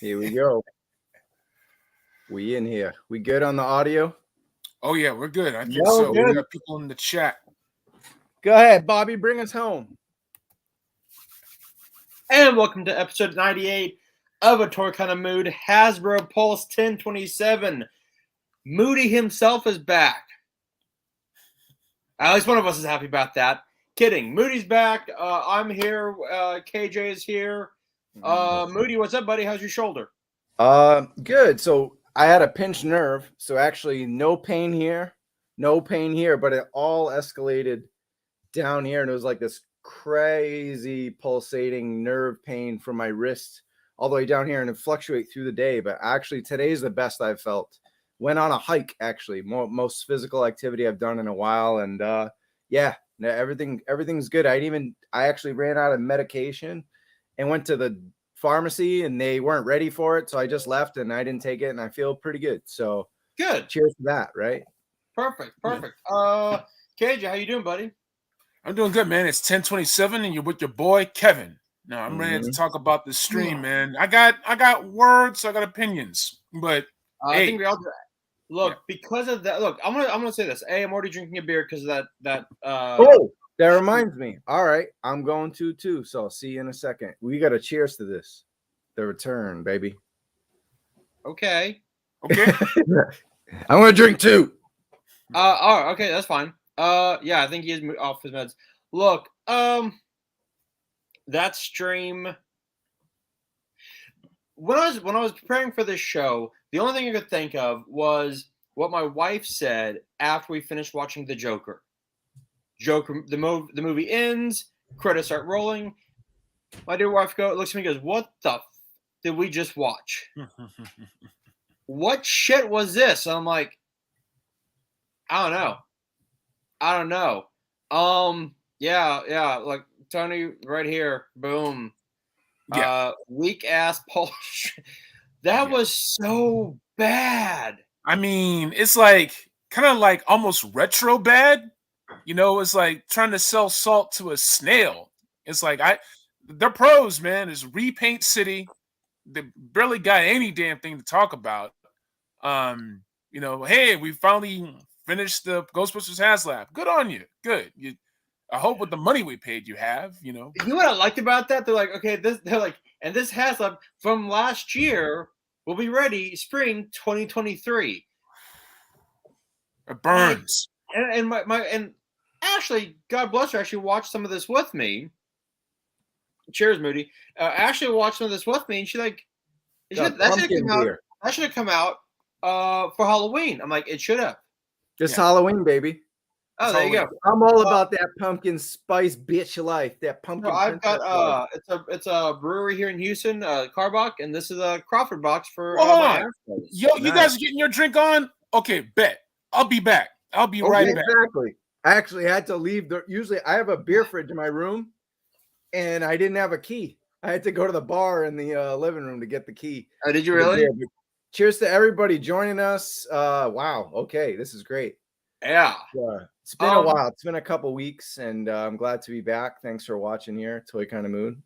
Here we go. We in here. We good on the audio? Oh yeah, we're good. I think No, so. good. We got people in the chat. Go ahead, Bobby. Bring us home. And welcome to episode 98 of A Toy Kind of Mood, Hasbro Pulse 1027. Moody himself is back. At least one of us is happy about that. Kidding. Moody's back. I'm here. KJ is here. Moody, what's up, buddy? How's your shoulder? Good. So I had a pinched nerve. So actually no pain here, but it all escalated down here. And it was like this crazy pulsating nerve pain from my wrist all the way down here, and it fluctuate through the day. But actually today's the best I've felt. Went on a hike, actually, most physical activity I've done in a while. And yeah, everything's good. I actually ran out of medication and went to the pharmacy, and they weren't ready for it, so I just left and I didn't take it, and I feel pretty good. So Good. cheers to that, right? Perfect. KJ, how you doing, buddy? I'm doing good, man. It's 10:27, and you're with your boy Kevin. Now I'm ready to talk about the stream, man. I got words, I got opinions, but I think we all do that. Look, because of that. Look, I'm gonna say this. I'm already drinking a beer because of that. Oh, that reminds me. All right, I'm going to too. So I'll see you in a second. We got to cheers to this, the return, baby. Okay. I'm gonna drink too. Oh, okay, that's fine. Yeah, I think he is off his meds. Look, that stream. When I was preparing for this show, the only thing I could think of was what my wife said after we finished watching The Joker. The movie ends, credits start rolling. My dear wife looks at me and goes, "What the did we just watch? What shit was this?" And I'm like, I don't know. Yeah, like Tony right here. Boom. Yeah. Weak ass Paul. That was so bad. I mean, it's like kind of like almost retro bad. You know, it's like trying to sell salt to a snail. It's like they're pros, man. It's Repaint City. They barely got any damn thing to talk about. You know, hey, we finally finished the Ghostbusters HasLab. Good on you. Good. I hope with the money we paid you have, you know. You know what I liked about that? They're like, okay, this HasLab from last year will be ready spring 2023. It burns. And Ashley, God bless her, actually watched some of this with me. Cheers, Moody. Ashley watched some of this with me, and that should have come out for Halloween. I'm like, it should have. Just Halloween, baby. Oh, there you go. I'm all about that pumpkin spice bitch life. That pumpkin. I've got it's a brewery here in Houston, Carbach, and this is a Crawford box for. Yo, you guys are getting your drink on? Okay, bet. I'll be back. I'll be right back. Exactly. I actually had to leave. Usually, I have a beer fridge in my room, and I didn't have a key. I had to go to the bar in the living room to get the key. Did you really? Cheers to everybody joining us. Wow. Okay, this is great. Yeah. It's been a while. It's been a couple weeks, and I'm glad to be back. Thanks for watching here, Toy Kind of Mood.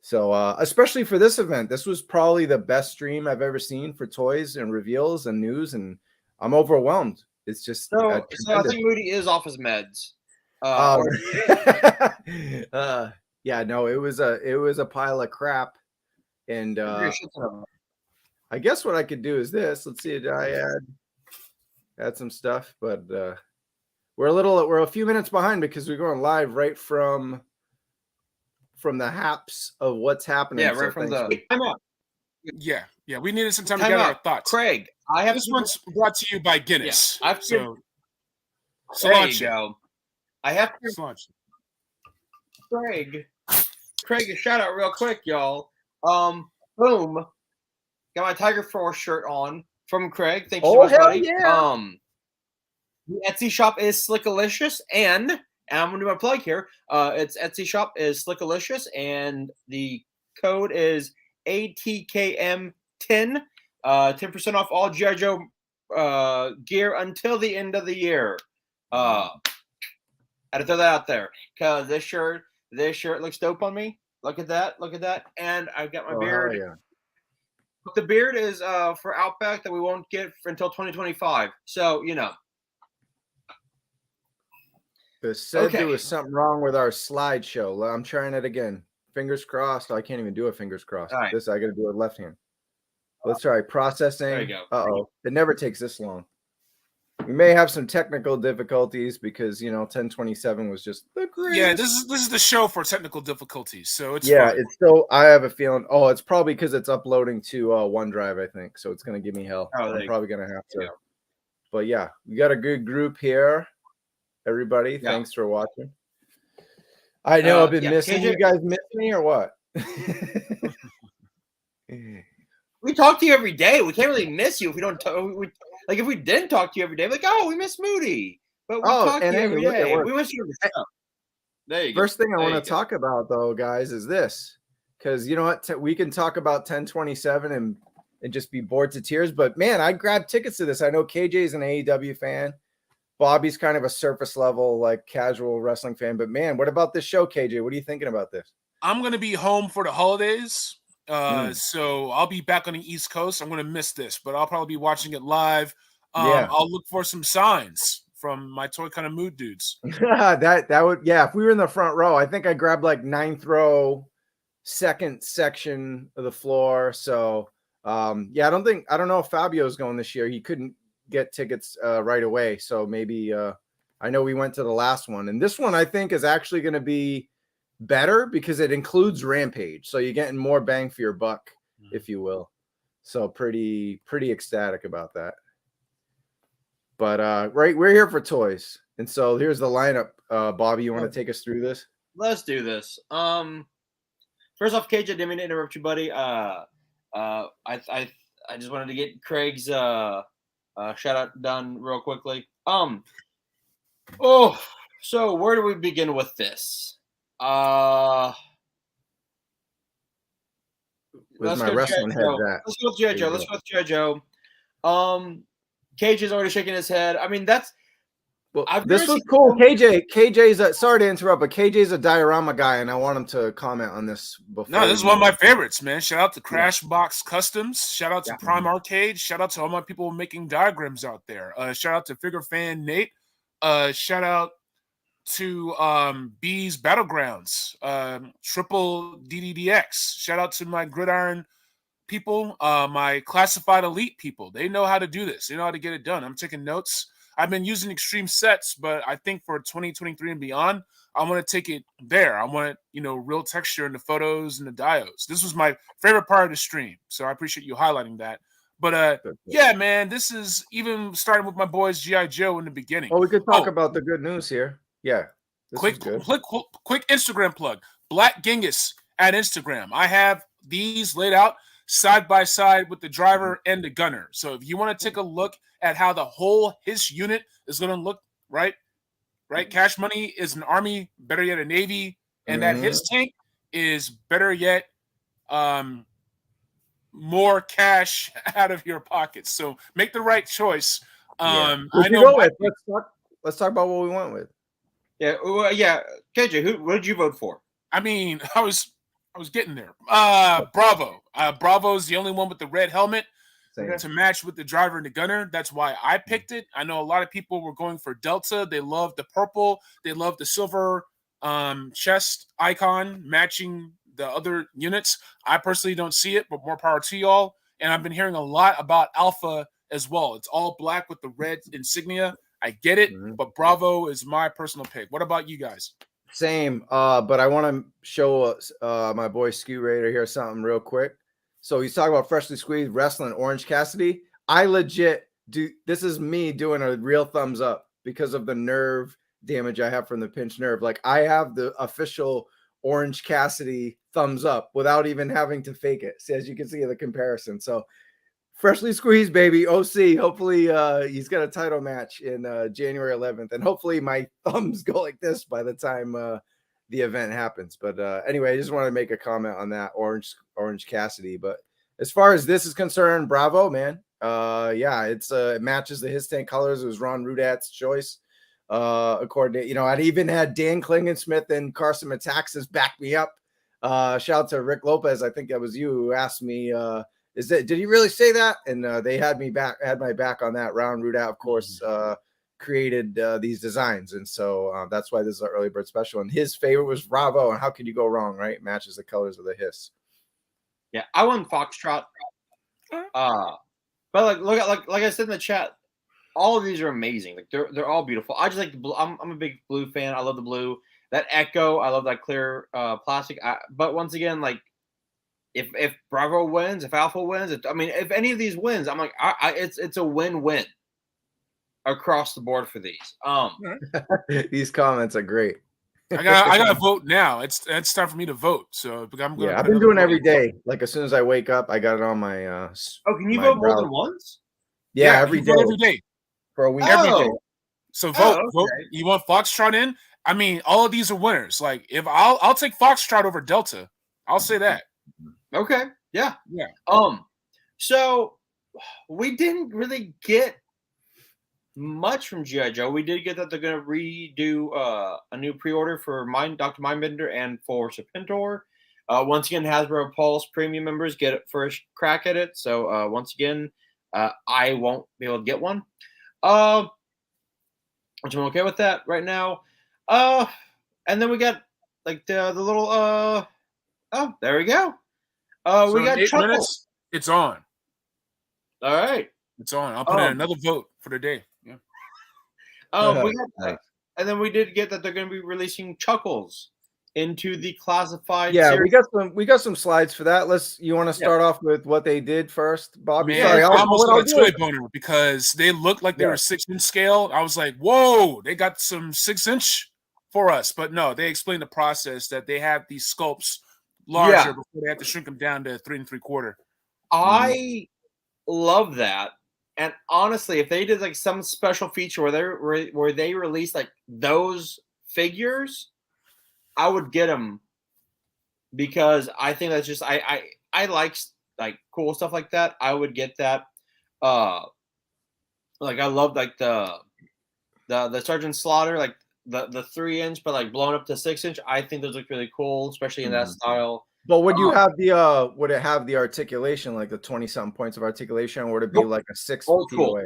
So, especially for this event, this was probably the best stream I've ever seen for toys and reveals and news, and I'm overwhelmed. It's just so I think Moody is off his meds. Yeah, no, it was a pile of crap, and I guess what I could do is this. Let's see, did I add some stuff, but we're a few minutes behind because we're going live right from the haps of what's happening. Yeah, right from the time out. Yeah, we needed some time to gather our thoughts. Craig, this one's brought to you by Guinness. Yeah, there you go. I have to. Craig, a shout out real quick, y'all. Boom. Got my Tiger Force shirt on from Craig. Thank you so much, buddy. Yeah. The Etsy shop is Slickalicious, and I'm gonna do my plug here. Its Etsy shop is Slickalicious, and the code is ATKM 10. 10% off all G.I. Joe gear until the end of the year. I had to throw that out there because this shirt looks dope on me. Look at that. And I've got my beard. Yeah. But the beard is for Outback that we won't get until 2025. So, you know. They said Okay. there was something wrong with our slideshow. I'm trying it again. Fingers crossed. I can't even do a fingers crossed. All right. This I got to do it left hand. Let's try processing. There you go. Uh-oh. It never takes this long. We may have some technical difficulties because 1027 was just the greatest. Yeah, this is the show for technical difficulties, so it's yeah, fine. it's still. I have a feeling. Oh, it's probably because it's uploading to OneDrive, I think. So it's gonna give me hell. I'm probably gonna have to. Yeah. But yeah, we got a good group here. Everybody, thanks for watching. I know I've been missing. KJ, you guys miss me or what? We talk to you every day. We can't really miss you if we don't talk. Like if we didn't talk to you every day, like, oh, we miss Moody. But we talk to you every day. We miss you. There you go. First thing I want to talk about, though, guys, is this. Because you know what? We can talk about 1027 and just be bored to tears. But, man, I grabbed tickets to this. I know KJ's an AEW fan. Bobby's kind of a surface level, like casual wrestling fan. But, man, what about this show, KJ? What are you thinking about this? I'm going to be home for the holidays. So I'll be back on the East Coast. I'm going to miss this, but I'll probably be watching it live. I'll look for some signs from my Toy Kind of Mood dudes. that would, if we were in the front row, I think I grabbed like 9th row, second section of the floor. So I don't know if Fabio's going this year. He couldn't get tickets right away. So maybe I know we went to the last one, and this one I think is actually going to be better because it includes Rampage, so you're getting more bang for your buck, if you will. So pretty ecstatic about that. But right, we're here for toys, and so here's the lineup. Bobby, you want to take us through this? Let's do this. First off, KJ, didn't mean to interrupt you, buddy. I just wanted to get Craig's shout out done real quickly. So where do we begin with this? Where's my wrestling head at? Let's go with G.I. Joe. KJ's already shaking his head. I mean, this was cool. KJ's sorry to interrupt, but KJ's a diorama guy, and I want him to comment on this before. No, this is one of my favorites, man. Shout out to Crashbox Customs. Shout out to Prime Arcade. Shout out to all my people making diagrams out there. Shout out to Figure Fan Nate. Shout out to B's Battlegrounds, Triple DDDX. Shout out to my Gridiron people, my Classified Elite people. They know how to do this. They know how to get it done. I'm taking notes. I've been using extreme sets, but I think for 2023 and beyond, I want to take it there. I want real texture in the photos and the diodes. This was my favorite part of the stream, so I appreciate you highlighting that. But yeah, man, this is even starting with my boys G.I. Joe in the beginning. Oh, we could talk about the good news here. Yeah. Quick Instagram plug. Black Genghis at Instagram. I have these laid out side by side with the driver and the gunner. So if you want to take a look at how his unit is going to look, right? Cash Money is an Army, better yet a Navy, and that his tank is better yet more cash out of your pockets. So make the right choice. I know. Let's talk about what we went with. Yeah. KJ, what did you vote for? I mean, I was getting there. Bravo. Bravo's the only one with the red helmet to match with the driver and the gunner. That's why I picked it. I know a lot of people were going for Delta. They love the purple. They love the silver chest icon matching the other units. I personally don't see it, but more power to y'all. And I've been hearing a lot about Alpha as well. It's all black with the red insignia. I get it, but Bravo is my personal pick. What about you guys? Same, but I want to show my boy Skew Raider here something real quick. So he's talking about freshly squeezed wrestling Orange Cassidy. I legit do. This is me doing a real thumbs up because of the nerve damage I have from the pinched nerve. Like I have the official Orange Cassidy thumbs up without even having to fake it. So as you can see the comparison. So freshly squeezed, baby. OC. Hopefully he's got a title match in January 11th. And hopefully my thumbs go like this by the time the event happens. But anyway, I just want to make a comment on that Orange Cassidy. But as far as this is concerned, bravo, man. It matches the His Tank colors. It was Ron Rudat's choice. According to, I'd even had Dan Klingensmith and Carson Metaxas back me up. Shout out to Rick Lopez. I think that was you who asked me is that, did he really say that? And they had my back on that. Ron Rudat, of course, created these designs. And so that's why this is our early bird special. And his favorite was Bravo. And how could you go wrong, right? Matches the colors of the Hiss. Yeah, I won Foxtrot. But like I said in the chat, all of these are amazing. Like they're all beautiful. I just like the blue. I'm a big blue fan. I love the blue. That Echo, I love that clear plastic. But once again, like if Bravo wins, if Alpha wins, if any of these wins, I'm like, it's a win-win across the board for these. These comments are great. I gotta vote now. It's time for me to vote. So I'm gonna. Yeah, I've been doing it every day. Like as soon as I wake up, I got it on my. Can you vote more than once? Yeah, every day. Every day for a week. Every day. So vote. Okay. Vote. You want Foxtrot in? I mean, all of these are winners. Like if I'll take Foxtrot over Delta. I'll say that. Okay. Yeah. Yeah. So we didn't really get much from G.I. Joe. We did get that they're going to redo a new pre-order for Dr. Mindbender and for Serpentor. Once again, Hasbro Pulse premium members get it first crack at it. So once again, I won't be able to get one. Which I'm okay with that right now. And then we got like the little oh, there we go. So we got 8 Chuckle. minutes. It's on. All right. It's on. I'll put in another vote for the day. Yeah. We got and then we did get that they're going to be releasing Chuckles into the classified. Yeah, series. we got some slides for that. You want to start off with what they did first, Bobby? Man, Sorry, I almost got a toy do boner because they looked like they were 6-inch scale. I was like, whoa, they got some 6-inch for us. But no, they explained the process that they have these sculpts larger before they have to shrink them down to 3 3/4. I love that. And honestly, if they did like some special feature where they released like those figures, I would get them because I think that's just I like cool stuff like that. I would get that. Like I love like the Sergeant Slaughter, like the 3-inch, but like blown up to 6-inch. I think those look really cool, especially in that style. But would you have would it have the articulation, like the 20-something points of articulation, or would it be like a 6 POA?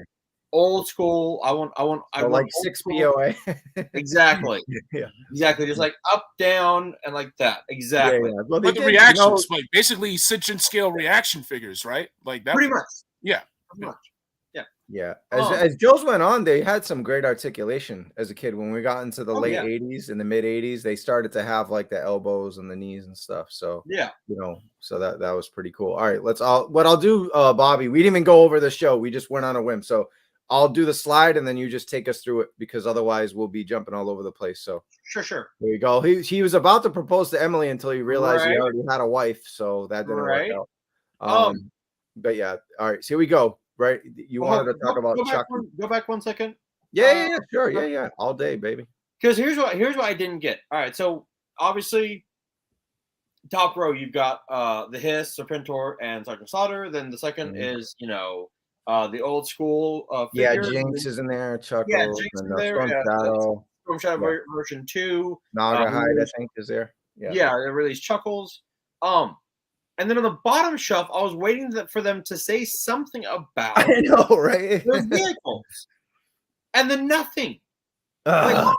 Old school. I want 6 POA. Exactly. Yeah. Exactly. Just like up, down, and like that. Exactly. Yeah. Well, But the reactions, like basically 6-inch scale reaction figures, right? Like that. Pretty much. Yeah. Pretty much. Yeah. As Joe's went on, they had some great articulation as a kid. When we got into the late 80s and the mid 80s, they started to have like the elbows and the knees and stuff. So so that was pretty cool. All right, what I'll do, Bobby, we didn't even go over the show. We just went on a whim. So I'll do the slide and then you just take us through it because otherwise we'll be jumping all over the place. So sure. There you go. He was about to propose to Emily until he realized he already had a wife, so that didn't work out. But yeah, all right. So here we go. Right, you wanted to talk about Chuck. Go back 1 second. Yeah, sure. Yeah, all day, baby. Because here's what I didn't get. All right, so obviously, top row you've got the Hiss, Serpentor, and Sergeant Slaughter. Then the second is the old school. Figure. Yeah, Jinx is in there. Chuckles. Yeah, Jinx in there. Storm Shadow. Storm Shadow version 2. Naga Hide, I think, is there. Yeah, they released Chuckles. And then on the bottom shelf, I was waiting for them to say something about I know, right? their vehicles, and then nothing. Like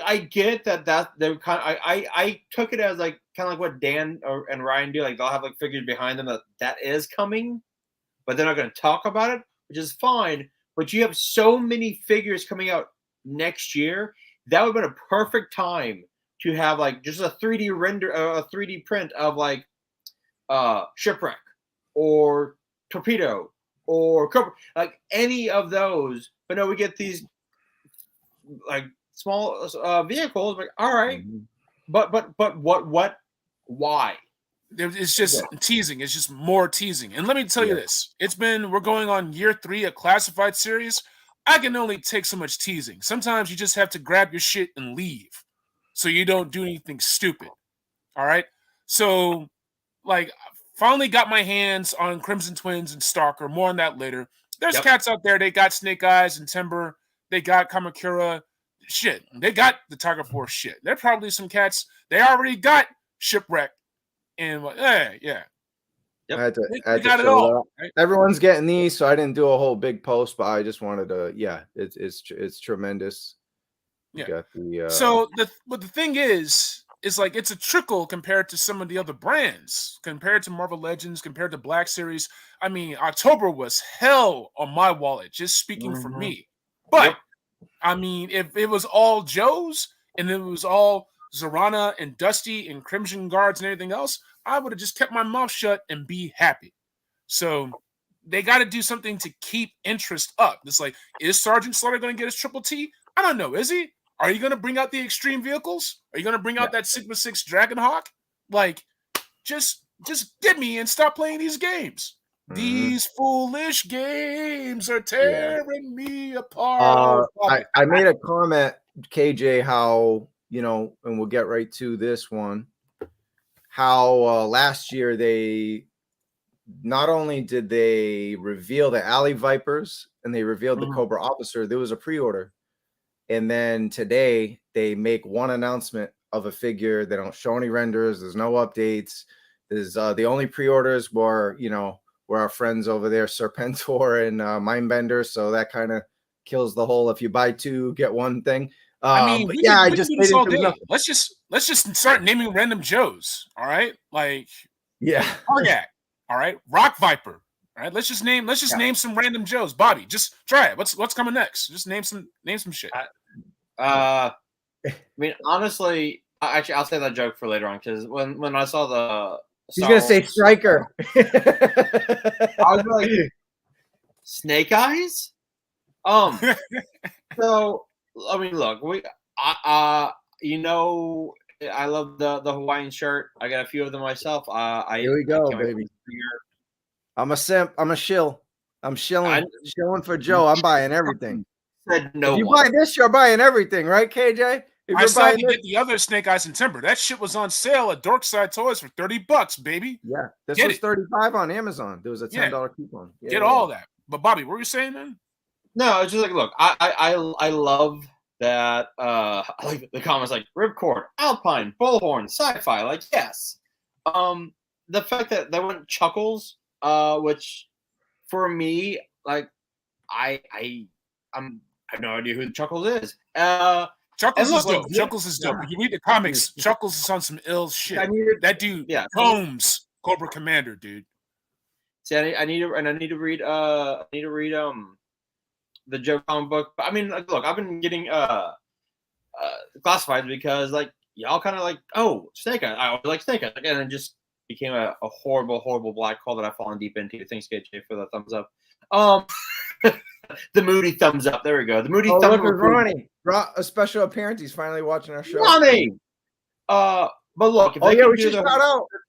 I get that they're kind of, I took it as like kind of like what Dan and Ryan do. Like they'll have like figures behind them that is coming, but they're not going to talk about it, which is fine. But you have so many figures coming out next year. That would have been a perfect time to have like just a 3D render, a 3D print of like. Shipwreck or Torpedo or Cobra, like any of those. But no, we get these like small vehicles. Like, all right, but what? Why? It's just teasing. It's just more teasing. And let me tell you this: we're going on year 3 of classified series. I can only take so much teasing. Sometimes you just have to grab your shit and leave, so you don't do anything stupid. All right, so. Like, finally got my hands on Crimson Twins and Stalker. More on that later. There's cats out there. They got Snake Eyes and Timber. They got Kamakura. Shit. They got the Tiger Force shit. There are probably some cats. They already got Shipwreck. And, yeah. Yep. I had They to got it show all. that. Right? Everyone's getting these, so I didn't do a whole big post, but I just wanted to. Yeah, it's tremendous. You Yeah. got the So the thing is like it's a trickle compared to some of the other brands, compared to Marvel Legends, compared to Black Series. I mean, October was hell on my wallet, just speaking for me. But Yep. I mean, if it was all Joe's and it was all Zorana and Dusty and Crimson Guards and everything else, I would have just kept my mouth shut and be happy. So they got to do something to keep interest up. It's like, is Sergeant Slaughter going to get his triple T? I don't know. Is he? Are you going to bring out the extreme vehicles? Are you going to bring out that Sigma 6 Dragonhawk? Like, just get me and stop playing these games. These foolish games are tearing me apart. I made a comment, KJ, how, and we'll get right to this one, how last year they not only did they reveal the Alley Vipers and they revealed the Cobra Officer, there was a pre-order. And then today they make one announcement of a figure. They don't show any renders. There's no updates. There's the only pre-orders were our friends over there, Serpentor and Mindbender. So that kind of kills the whole if you buy two get one thing. I mean, we I can just do this all day. nothing. Let's just start naming random Joes. All right, like Targat. All right, Rock Viper. All right, let's just name some random Joes. Bobby, just try it. What's coming next? Just name some shit. I mean, honestly, actually, I'll say that joke for later on because when I saw the he's gonna say Striker. I was like, Snake Eyes. So I mean, look, I love the Hawaiian shirt. I got a few of them myself. Here we go, baby. I'm a simp. I'm a shill. I'm shilling for Joe. I'm buying everything. Said no. If you buy this, you're buying everything, right, KJ? I saw you get the other Snake Eyes and Timber. That shit was on sale at Dorkside Toys for $30, baby. Yeah, this was $35 on Amazon. There was a $10 coupon. Get all that. But Bobby, what were you saying then? No, it's just like, look, I love that. Like the comments, like Ripcord, Alpine, Bullhorn, Sci-Fi. Like, yes. The fact that they went Chuckles, which for me, like, I have no idea who Chuckles is. Chuckles is dope. Chuckles is dope. If you read the comics, Chuckles is on some ill shit. That dude Combs Cobra Commander, dude. See, I need to read the Joe comic book. I mean, like, look, I've been getting classified because like y'all kind of like, oh, Snake Eyes. I always like Snake Eyes, and it just became a horrible black hole that I've fallen deep into. Thanks, KJ, for the thumbs up. The Moody thumbs up. There we go. The Moody thumbs up. Look at Ronnie. A special appearance. He's finally watching our show. Ronnie. But look, if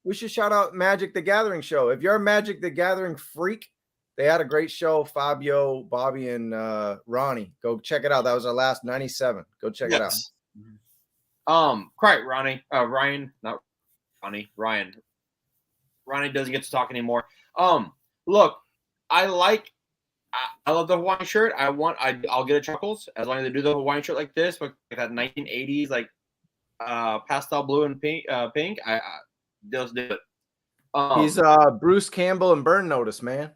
we should shout out Magic the Gathering show. If you're a Magic the Gathering freak, they had a great show. Fabio, Bobby, and Ronnie. Go check it out. That was our last 97. Go check it out. Right, Ronnie. Ryan, not Ronnie. Ryan. Ronnie doesn't get to talk anymore. Look, I love the Hawaiian shirt. I'll get a Chuckles as long as they do the Hawaiian shirt like this, like that 1980s, like pastel blue and pink. They'll do it. He's Bruce Campbell and Burn Notice, man.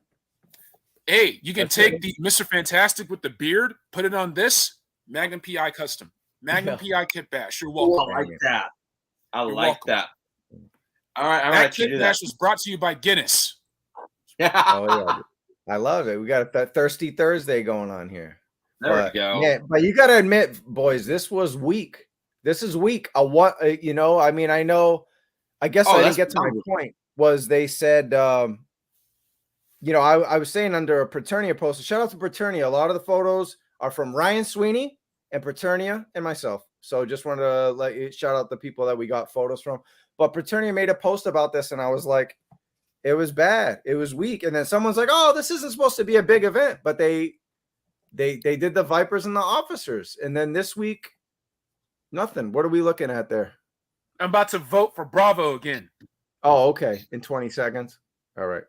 Hey, you can take the Mr. Fantastic with the beard, put it on this Magnum PI custom. Magnum PI kit bash. You're welcome. I like that. I like that. All right. That kit bash was brought to you by Guinness. Oh, yeah. I love it. We got that Thirsty Thursday going on here. There we go. Yeah, but you got to admit, boys, this was weak. This is weak. I mean, I know. I guess I didn't get to my point. Was they said, I was saying under a Preternia post. Shout out to Preternia. A lot of the photos are from Ryan Sweeney and Preternia and myself. So just wanted to let you shout out the people that we got photos from. But Preternia made a post about this, and I was like, it was bad. It was weak. And then someone's like, oh, this isn't supposed to be a big event. But they did the Vipers and the Officers. And then this week, nothing. What are we looking at there? I'm about to vote for Bravo again. Oh, okay. In 20 seconds. All right.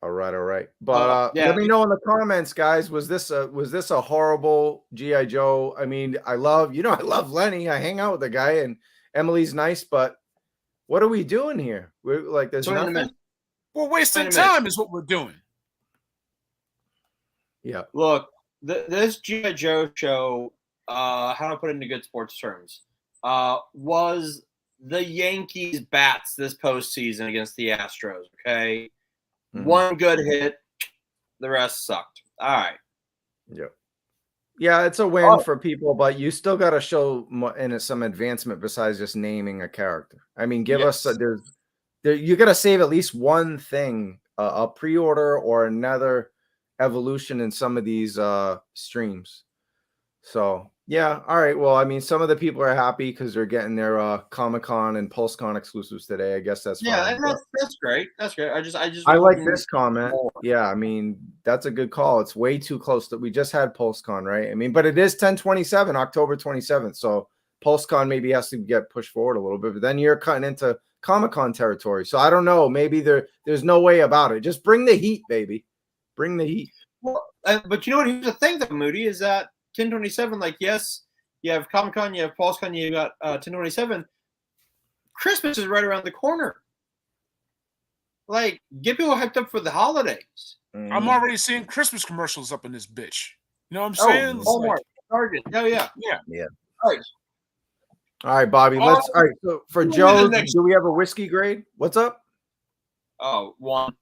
But let me know in the comments, guys. Was this a horrible G.I. Joe? I mean, I love Lenny. I hang out with the guy, and Emily's nice, but What are we doing here? We're like, there's 20 nothing. minutes. We're wasting 20 time, minutes. is what we're doing. Yeah. Look, this G.I. Joe show, how do I put it into good sports terms, was the Yankees' bats this postseason against the Astros, okay? Mhm. One good hit, the rest sucked. All right. Yeah. Yeah, it's a win for people, but you still got to show some advancement besides just naming a character. I mean, give us Yes. you got to save at least one thing, a pre-order or another evolution in some of these streams. So yeah, all right. Well, I mean, some of the people are happy because they're getting their Comic-Con and PulseCon exclusives today. I guess that's Yeah, fine. and that's great. That's great. I just I like hoping this comment. more. Yeah, I mean, that's a good call. It's way too close that we just had PulseCon, right? I mean, but it is 10/27, October 27th. So PulseCon maybe has to get pushed forward a little bit, but then you're cutting into Comic-Con territory. So I don't know. Maybe there's no way about it. Just bring the heat, baby. Bring the heat. Well, but you know what? Here's the thing, though, Moody, is that 10/27. Like, yes, you have Comic Con, you have PulseCon, you got 10/27. Christmas is right around the corner. Like, get people hyped up for the holidays. I'm already seeing Christmas commercials up in this bitch. You know what I'm Oh, saying? It's Walmart, like, Target. Oh yeah. Yeah. All right. All right, Bobby. All right. So for Who is Joe, the next- do we have a whiskey grade? What's up? Oh, 1.5.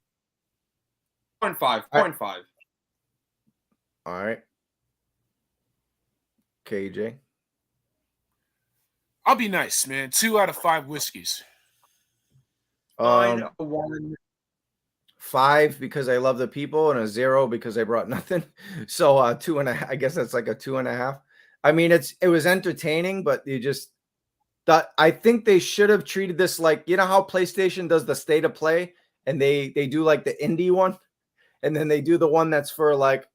0.5. All right. KJ. I'll be nice, man. 2 out of 5 whiskeys. Fine, a 1. 5 because I love the people, and a 0 because I brought nothing. So 2.5. I guess that's like a 2.5. I mean, it was entertaining, but you just thought, I think they should have treated this like, you know how PlayStation does the state of play, and they do like the indie one, and then they do the one that's for like,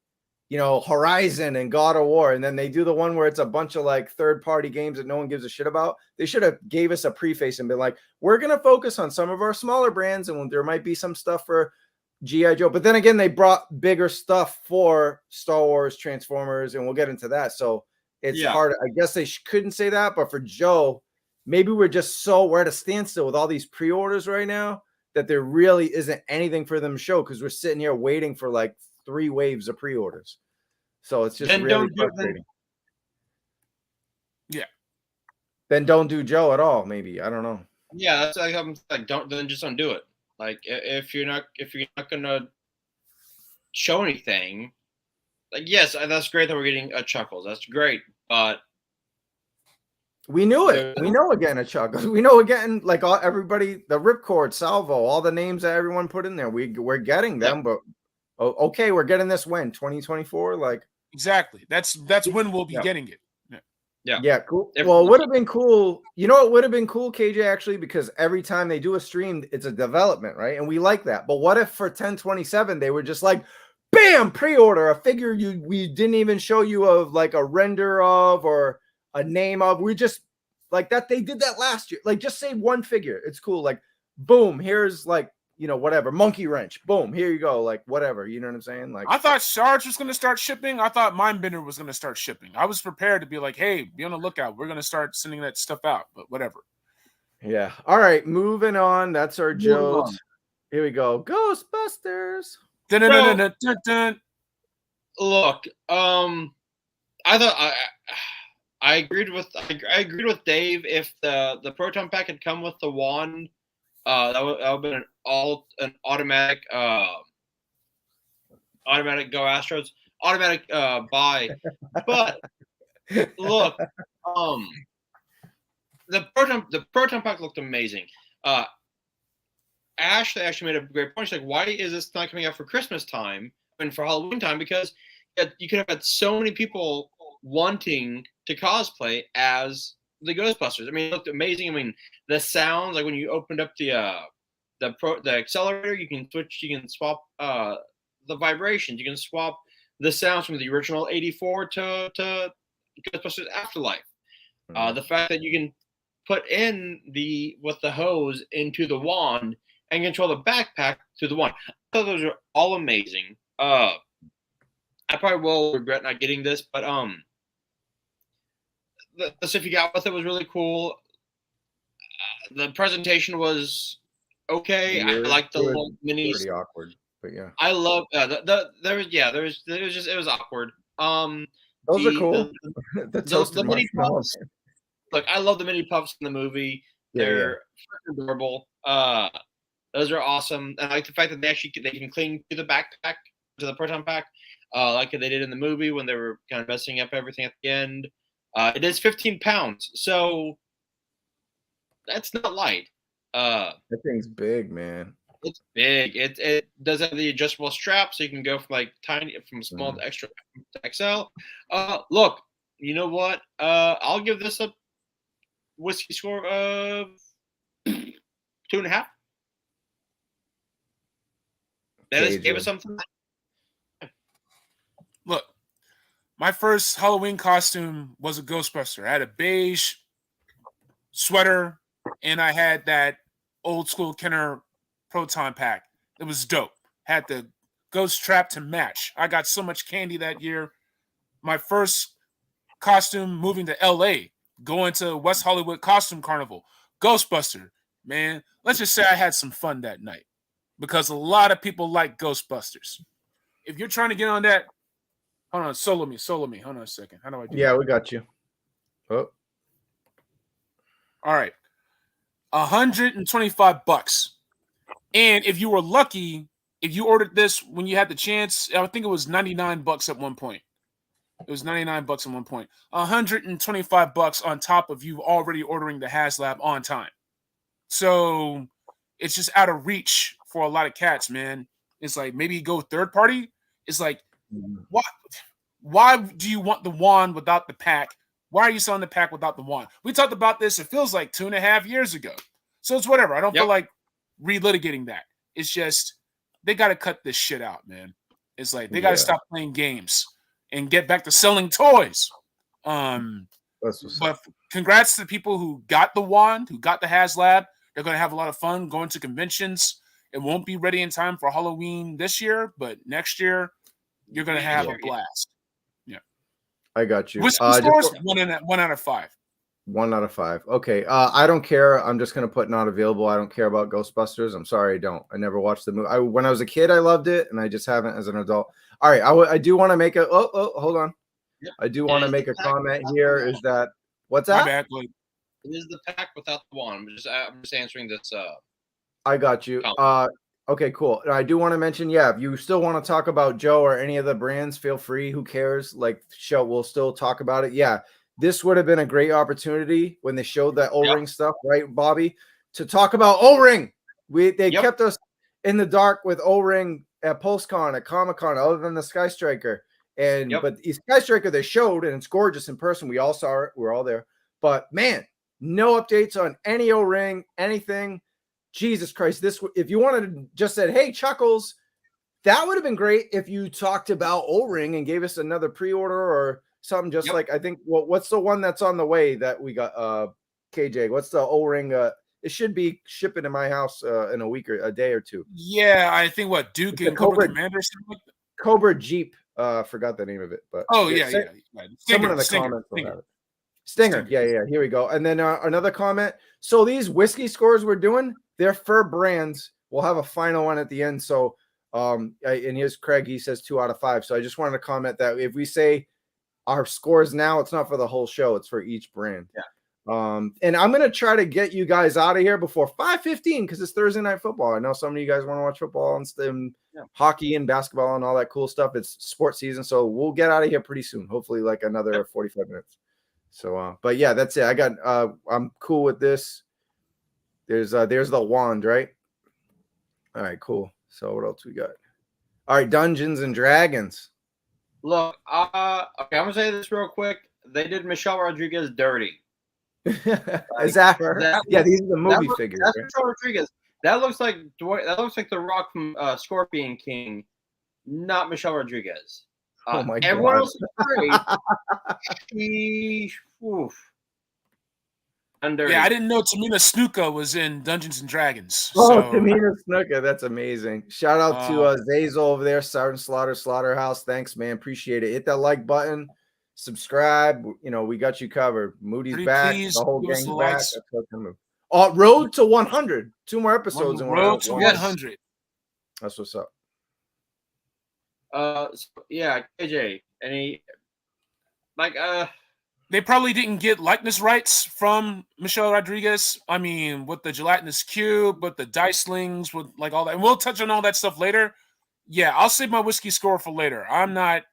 you know, Horizon and God of War, and then they do the one where it's a bunch of like third-party games that no one gives a shit about. They should have gave us a preface and been like, we're gonna focus on some of our smaller brands, and there might be some stuff for G.I. Joe. But then again, they brought bigger stuff for Star Wars, Transformers, and we'll get into that. So it's hard. I guess they couldn't say that, but for Joe, maybe we're at a standstill with all these pre-orders right now that there really isn't anything for them to show because we're sitting here waiting for like 3 waves of pre-orders. So it's just really frustrating. Then don't do Joe at all. Maybe, I don't know. Yeah, that's like I'm like don't do it. Like if you're not gonna show anything, like yes, that's great that we're getting chuckles. That's great, but we knew it. We know again a chuckles. We know again like everybody, the Ripcord, Salvo, all the names that everyone put in there. We're getting them, but okay, we're getting this when 2024. Like exactly. That's when we'll be getting it. Yeah, cool. Well, it would have been cool. You know, it would have been cool, KJ, actually, because every time they do a stream, it's a development, right? And we like that. But what if for 10/27 they were just like, bam, pre-order a figure we didn't even show you of like a render of or a name of. We just like that. They did that last year. Like, just say one figure. It's cool. Like, boom, here's like, you know, whatever, monkey wrench. Boom, here you go. Like, whatever. You know what I'm saying? Like, I thought Sarge was going to start shipping. I thought Mindbender was going to start shipping. I was prepared to be like, hey, be on the lookout. We're going to start sending that stuff out, but whatever. Yeah. All right. Moving on. That's our Joes. Here we go. Ghostbusters. Dun, dun, dun, dun, dun. Look, I thought I agreed with Dave. If the proton pack had come with the wand, that would have been an automatic go Astros, automatic buy. But look, the proton pack looked amazing. Ashley actually made a great point. She's like, why is this not coming out for Christmas time and for Halloween time? Because you could have had so many people wanting to cosplay as the Ghostbusters. I mean, it looked amazing. I mean, the sounds, like when you opened up the accelerator, you can swap the vibrations. You can swap the sounds from the original 84 to Ghostbusters Afterlife. The fact that you can put in with the hose into the wand and control the backpack through the wand. I thought those are all amazing. I probably will regret not getting this, but the stuff you got with it was really cool. The presentation was okay. Weird. I like the It was little minis. pretty awkward, but yeah. I love it was awkward. Those are The cool. The toasted mini marshmallow. puffs. Look, I love the mini puffs in the movie. Yeah, They're freaking adorable. Those are awesome, and I like the fact that they can cling to the backpack, to the proton pack, like they did in the movie when they were kind of messing up everything at the end. It is 15 pounds, so that's not light. That thing's big, man. It's big. It does have the adjustable strap, so you can go from small to extra to XL. Look, you know what? I'll give this a whiskey score of 2.5. Dennis gave us something. Look, my first Halloween costume was a Ghostbuster. I had a beige sweater, and I had that old school Kenner proton pack. It was dope. Had the ghost trap to match. I got so much candy that year. My first costume moving to LA, going to West Hollywood Costume Carnival, Ghostbuster. Man, let's just say I had some fun that night because a lot of people like Ghostbusters. If you're trying to get on that, hold on, solo me. Hold on a second. How do I do Yeah, that? we got you. Oh. All right. $125. And if you were lucky, if you ordered this when you had the chance, I think it was $99 at one point. It was $99 at one point. $125 on top of you already ordering the HasLab on time. So it's just out of reach for a lot of cats, man. It's like maybe go third party. It's like, what? Why do you want the wand without the pack? Why are you selling the pack without the wand? We talked about this, it feels like 2.5 years ago. So it's whatever. I don't feel like relitigating that. It's just they got to cut this shit out, man. It's like they got to stop playing games and get back to selling toys. But congrats to the people who got the wand, who got the HasLab. They're going to have a lot of fun going to conventions. It won't be ready in time for Halloween this year, but next year you're going to have a blast. Yeah, I got you. Whiskey stores, 1 out of 5. 1 out of 5. Okay. I don't care. I'm just gonna put not available. I don't care about Ghostbusters. I'm sorry, I don't. I never watched the movie. When I was a kid, I loved it, and I just haven't as an adult. All right. I do want to make a. Hold on. Yep. I do want to make a comment here. Is that what's that? It is the pack without the wand. I'm just answering this. I got you. Okay, cool. I do want to mention, if you still want to talk about Joe or any of the brands, feel free. Who cares? Like, we'll still talk about it. Yeah. This would have been a great opportunity when they showed that O-ring stuff, right, Bobby? To talk about O-ring. They kept us in the dark with O-ring at PulseCon, at Comic-Con, other than the Sky Striker. But the Sky Striker they showed, and it's gorgeous in person. We all saw it. We were all there. But man, no updates on any O-ring, anything. Jesus Christ! If you wanted to just said, "Hey, Chuckles," that would have been great if you talked about O-ring and gave us another pre-order or something. Just like I think. What's the one that's on the way that we got? KJ, what's the O-ring? It should be shipping to my house in a week or a day or two. Yeah, I think Duke and Cobra Commander. Cobra Jeep. Forgot the name of it, but someone in the comments will have it. Stinger. Yeah. Here we go. And then another comment. So these whiskey scores we're doing, they're for brands. We'll have a final one at the end. So, and here's Craig. He says 2 out of 5. So I just wanted to comment that if we say our scores now, it's not for the whole show. It's for each brand. Yeah. And I'm gonna try to get you guys out of here before 5:15 because it's Thursday night football. I know some of you guys want to watch football and hockey and basketball and all that cool stuff. It's sports season, so we'll get out of here pretty soon. Hopefully, like another 45 minutes. So, but yeah, that's it. I'm cool with this. There's the wand, right? All right, cool. So what else we got? All right, Dungeons and Dragons. Look, okay, I'm gonna say this real quick. They did Michelle Rodriguez dirty. Is that her? These are the movie figures. That's right? Michelle Rodriguez. That looks like The Rock from Scorpion King, not Michelle Rodriguez. Oh my god! Everyone else is great. I didn't know Tamina Snuka was in Dungeons and Dragons. Tamina Snuka, that's amazing. Shout out to Zazel over there, Sergeant Slaughterhouse. Thanks, man. Appreciate it. Hit that like button, subscribe. We got you covered. Moody's back. The whole gang's back. Road to 100. 2 more episodes On and the we're road at to 100. 100. That's what's up. Yeah, KJ. Any They probably didn't get likeness rights from Michelle Rodriguez. I mean, with the gelatinous cube, with the dicelings, with like all that. And we'll touch on all that stuff later. Yeah, I'll save my whiskey score for later. I'm not.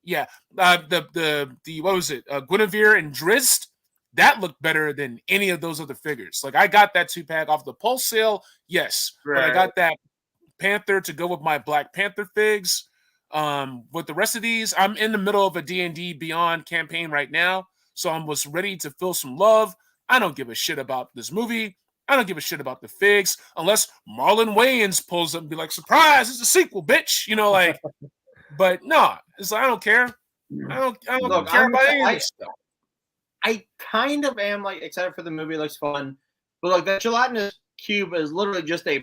Yeah, the what was it? Guinevere and Drizzt. That looked better than any of those other figures. Like I got that 2-pack off the Pulse sale, yes, but I got that Panther to go with my Black Panther figs. With the rest of these, I'm in the middle of a D&D Beyond campaign right now, so I was ready to feel some love. I don't give a shit about this movie. I don't give a shit about the figs unless Marlon Wayans pulls up and be like, "Surprise! It's a sequel, bitch!" You know, like. But no, it's like I don't care. I don't Look, care about any of this stuff. I kind of am like excited for the movie. It looks fun, but like that gelatinous cube is literally just a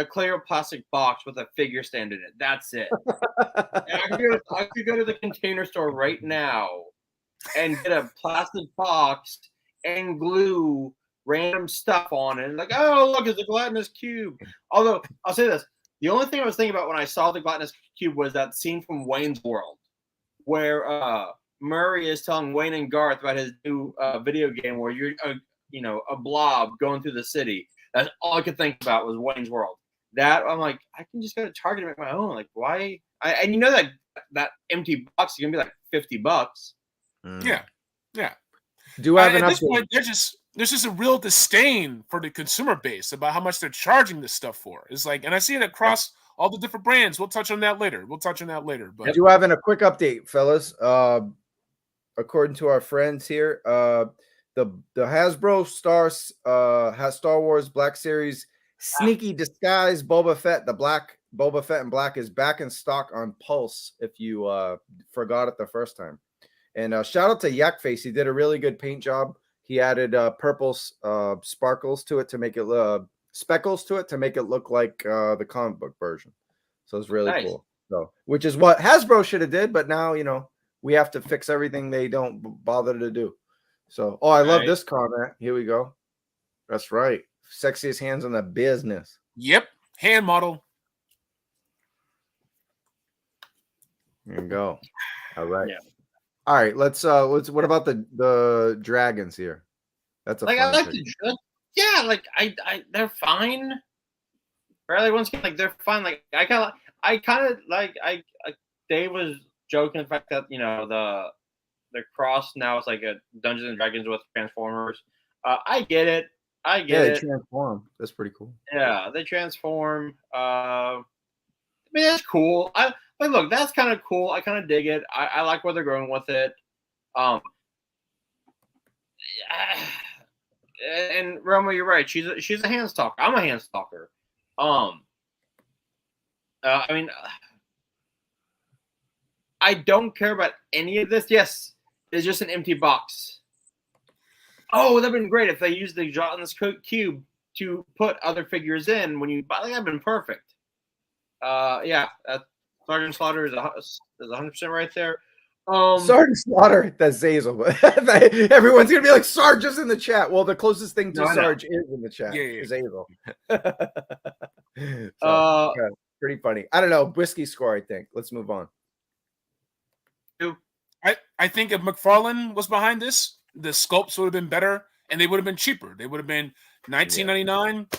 clear plastic box with a figure stand in it. That's it. And I could go to the Container Store right now and get a plastic box and glue random stuff on it. Like, oh, look, it's a gelatinous cube. Although, I'll say this. The only thing I was thinking about when I saw the gelatinous cube was that scene from Wayne's World where Murray is telling Wayne and Garth about his new video game where you're, a blob going through the city. That's all I could think about was Wayne's World. That I'm like, I can just go to Target and make my own. Like, why? And you know that empty box is gonna be like $50. Yeah. Do I have an at this update? point, there's just a real disdain for the consumer base about how much they're charging this stuff for. It's like, and I see it across all the different brands. We'll touch on that later. But I do have a quick update, fellas. According to our friends here, the Hasbro Star Wars Black Series sneaky disguise Boba Fett, the black Boba Fett in black is back in stock on Pulse. If you forgot it the first time, and shout out to Yakface, he did a really good paint job. He added purple sparkles to it to make it speckles to it to make it look like the comic book version. So it's really cool. So, which is what Hasbro should have did, but now we have to fix everything they don't bother to do. So, I love this comment. Here we go. That's right. Sexiest hands in the business. Yep. Hand model. There you go. All right. Yeah. All right. Let's what about the dragons here? That's a like fun I like thing. I they're fine. Really, once again, like they're fine. Like I kind of like Dave was joking the fact that the cross now is like a Dungeons and Dragons with Transformers. I get it. They transform. That's pretty cool. Yeah, they transform. I mean, that's cool. Look, that's kind of cool. I kind of dig it. I like where they're going with it. And Roma, you're right. She's a hand stalker. I'm a hand stalker. I mean, I don't care about any of this. Yes, it's just an empty box. Oh, that'd been great if they used the gelatinous cube to put other figures in when you buy. That'd been perfect. Yeah, Sergeant Slaughter is 100% right there. Sergeant Slaughter, that's Zazel. Everyone's gonna be like, Sarge is in the chat. Well, the closest thing to Sarge is in the chat. Is Zazel. So, yeah, pretty funny. I don't know. Whiskey score, I think. Let's move on. I think if McFarlane was behind this, the sculpts would have been better and they would have been cheaper. They would have been $19.99.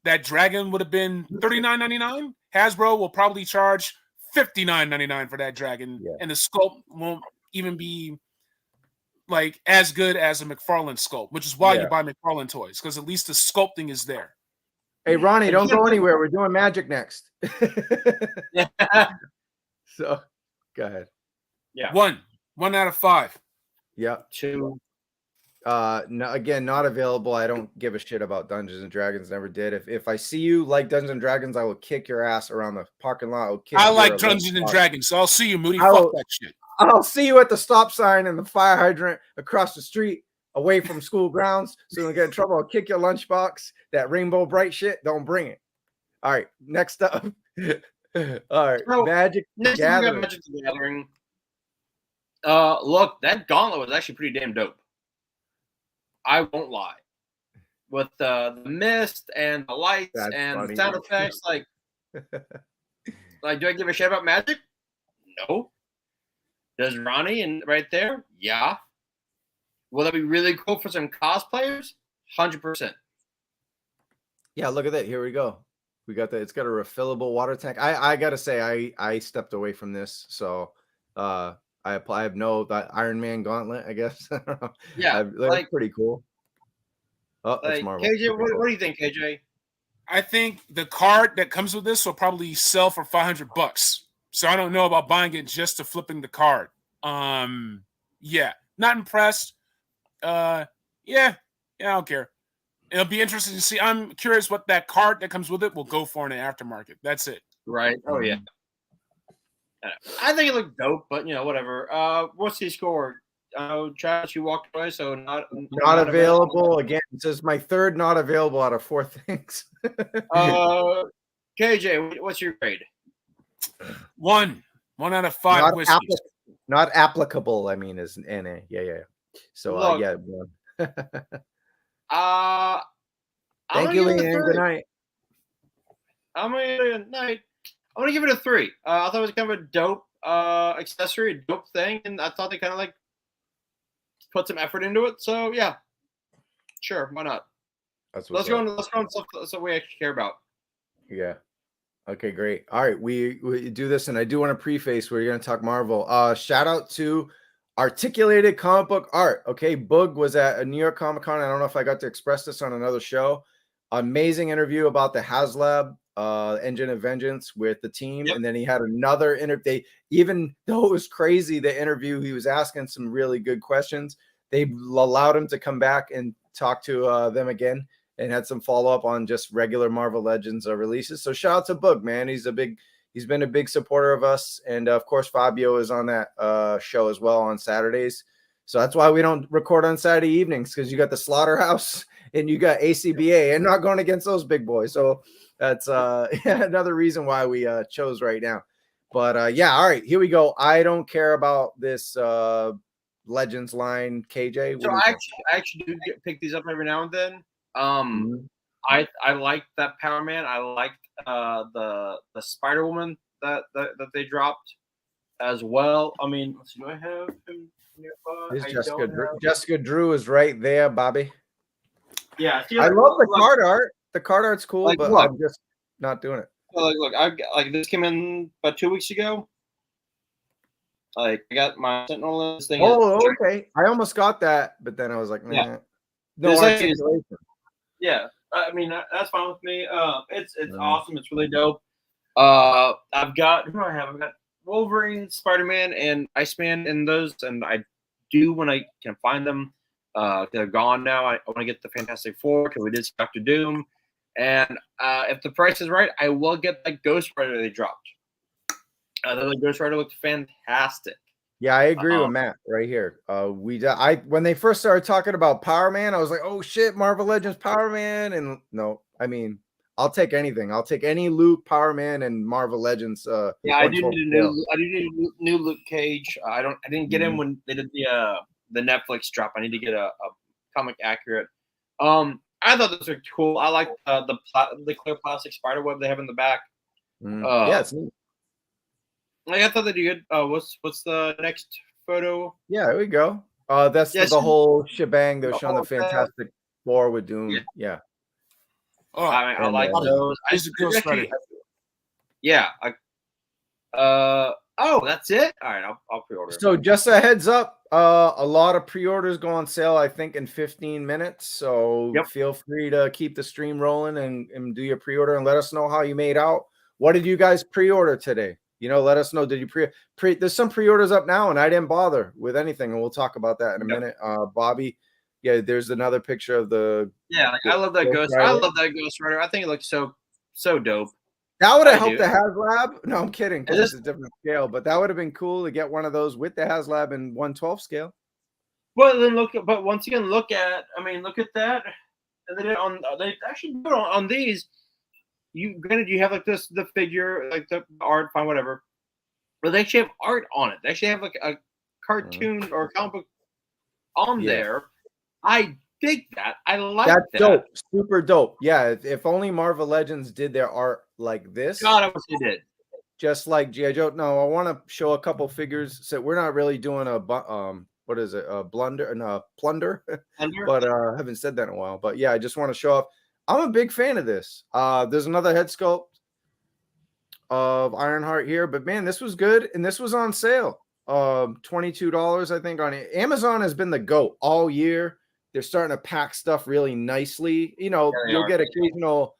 That dragon would have been $39.99. Hasbro will probably charge $59.99 for that dragon, and the sculpt won't even be like as good as a McFarlane sculpt, which is why you buy McFarlane toys, because at least the sculpting is there. Hey, Ronnie, don't go anywhere. We're doing magic next. So, go ahead. Yeah. 1 out of 5. Yeah. 2. No, again, not available. I don't give a shit about Dungeons and Dragons. Never did. If I see you like Dungeons and Dragons, I will kick your ass around the parking lot. I like Dungeons and Dragons, so I'll see you, Moody. Fuck that shit. I'll see you at the stop sign and the fire hydrant across the street, away from school grounds, so you don't get in trouble. I'll kick your lunchbox. That Rainbow Bright shit, don't bring it. All right, next up. All right, so, Magic Gathering. Magic the Gathering. Look, that gauntlet was actually pretty damn dope. I won't lie. with the mist and the lights That's and funny. the sound effects. Like, do I give a shit about magic? No. Does Ronnie and right there? Yeah. Will that be really cool for some cosplayers? 100%. Yeah, look at that. Here we go. We got that. It's got a refillable water tank. I gotta say, I stepped away from this, so I have no that Iron Man gauntlet. I guess. I don't know. Yeah, That's pretty cool. Oh, that's like Marvel. KJ, Okay, cool. what do you think, KJ? I think the card that comes with this will probably sell for $500. So I don't know about buying it just to flipping the card. Yeah, not impressed. Yeah, I don't care. It'll be interesting to see. I'm curious what that card that comes with it will go for in the aftermarket. That's it. Right. Oh yeah. I think it looked dope, but whatever. What's the score? Travis, you walked away, so not available again. It says my third not available out of 4 things. KJ, what's your grade? 1 out of 5 whiskeys. Not applicable. I mean, is NA. Yeah. So Look, yeah. 1. Thank you, Leanne. Good night. I'm gonna give it a 3. I thought it was kind of a dope accessory, a dope thing, and I thought they kind of like put some effort into it. So yeah, sure, why not? Let's go on stuff we actually care about. Yeah. Okay, great. All right, we do this, and I do want to preface we're going to talk Marvel. Shout out to Articulated Comic Book Art. Okay, Boog was at a New York Comic Con. I don't know if I got to express this on another show. Amazing interview about the HasLab Engine of Vengeance with the team, and then he had another interview. Even though it was crazy, the interview, he was asking some really good questions. They allowed him to come back and talk to them again, and had some follow-up on just regular Marvel Legends releases. So shout out to Boog, man. He's been a big supporter of us. And of course, Fabio is on that show as well on Saturdays. So that's why we don't record on Saturday evenings, because you got the Slaughterhouse and you got ACBA and not going against those big boys. So that's another reason why we chose right now. But yeah, all right, here we go. I don't care about this Legends line, KJ. So I actually do pick these up every now and then. I liked that Power Man. I liked the Spider Woman that they dropped as well. I mean, let's see, do I have him nearby? Jessica Drew is right there, Bobby. Yeah, I love the card art. The card art's cool, but I'm just not doing it. Look, this came in about 2 weeks ago. Like, I got my Sentinel thing. Oh, okay. I almost got that, but then I was like, nah. No articulation. Yeah, I mean that's fine with me. It's awesome. It's really dope. I've got Wolverine, Spider-Man, and Iceman in those, and I do when I can find them. They're gone now. I want to get the Fantastic Four because we did Doctor Doom, and if the price is right, I will get that Ghost Rider they dropped. The Ghost Rider looked fantastic. Yeah, I agree with Matt right here. When they first started talking about Power Man, I was like, oh shit, Marvel Legends Power Man. And no, I mean, I'll take anything. I'll take any Luke, Power Man, and Marvel Legends. Yeah, I do need a new Luke Cage. I didn't get him when they did the Netflix drop. I need to get a comic accurate. I thought this was cool. I like the clear plastic spider web they have in the back. Yeah, it's neat. I thought they did good. What's the next photo? Yeah, there we go. That's the whole shebang. They're showing the Fantastic Four with Doom. Yeah. Oh, I like those. Yeah. Oh, that's it. All right, I'll pre-order. So just a heads up, a lot of pre-orders go on sale, I think, in 15 minutes. So feel free to keep the stream rolling and do your pre-order and let us know how you made out. What did you guys pre-order today? Let us know. Did you pre? There's some pre-orders up now, and I didn't bother with anything, and we'll talk about that in a minute. Bobby, there's another picture of the. Yeah, I love that Ghost Rider. I love that Ghost Rider. I think it looks so dope. That would have helped the HasLab. No, I'm kidding. It's a different scale, but that would have been cool to get one of those with the HasLab in 1/12 scale. Well, then but once again, look at that, and they actually do it on these. Granted, you have like the figure, like the art, fine, whatever. But they actually have art on it. They actually have like a cartoon or a comic book on there. I dig that. I like That's that. dope. Super dope. Yeah, if only Marvel Legends did their art like this. God, I wish they did. Just like G.I. Joe. No, I want to show a couple figures. So we're not really doing a what is it? A blunder? No, plunder. But I haven't said that in a while. But yeah, I just want to show off. I'm a big fan of this. There's another head sculpt of Ironheart here, but man, this was good, and this was on sale. $22, I think, on it. Amazon has been the GOAT all year. They're starting to pack stuff really nicely. You know, you'll get occasional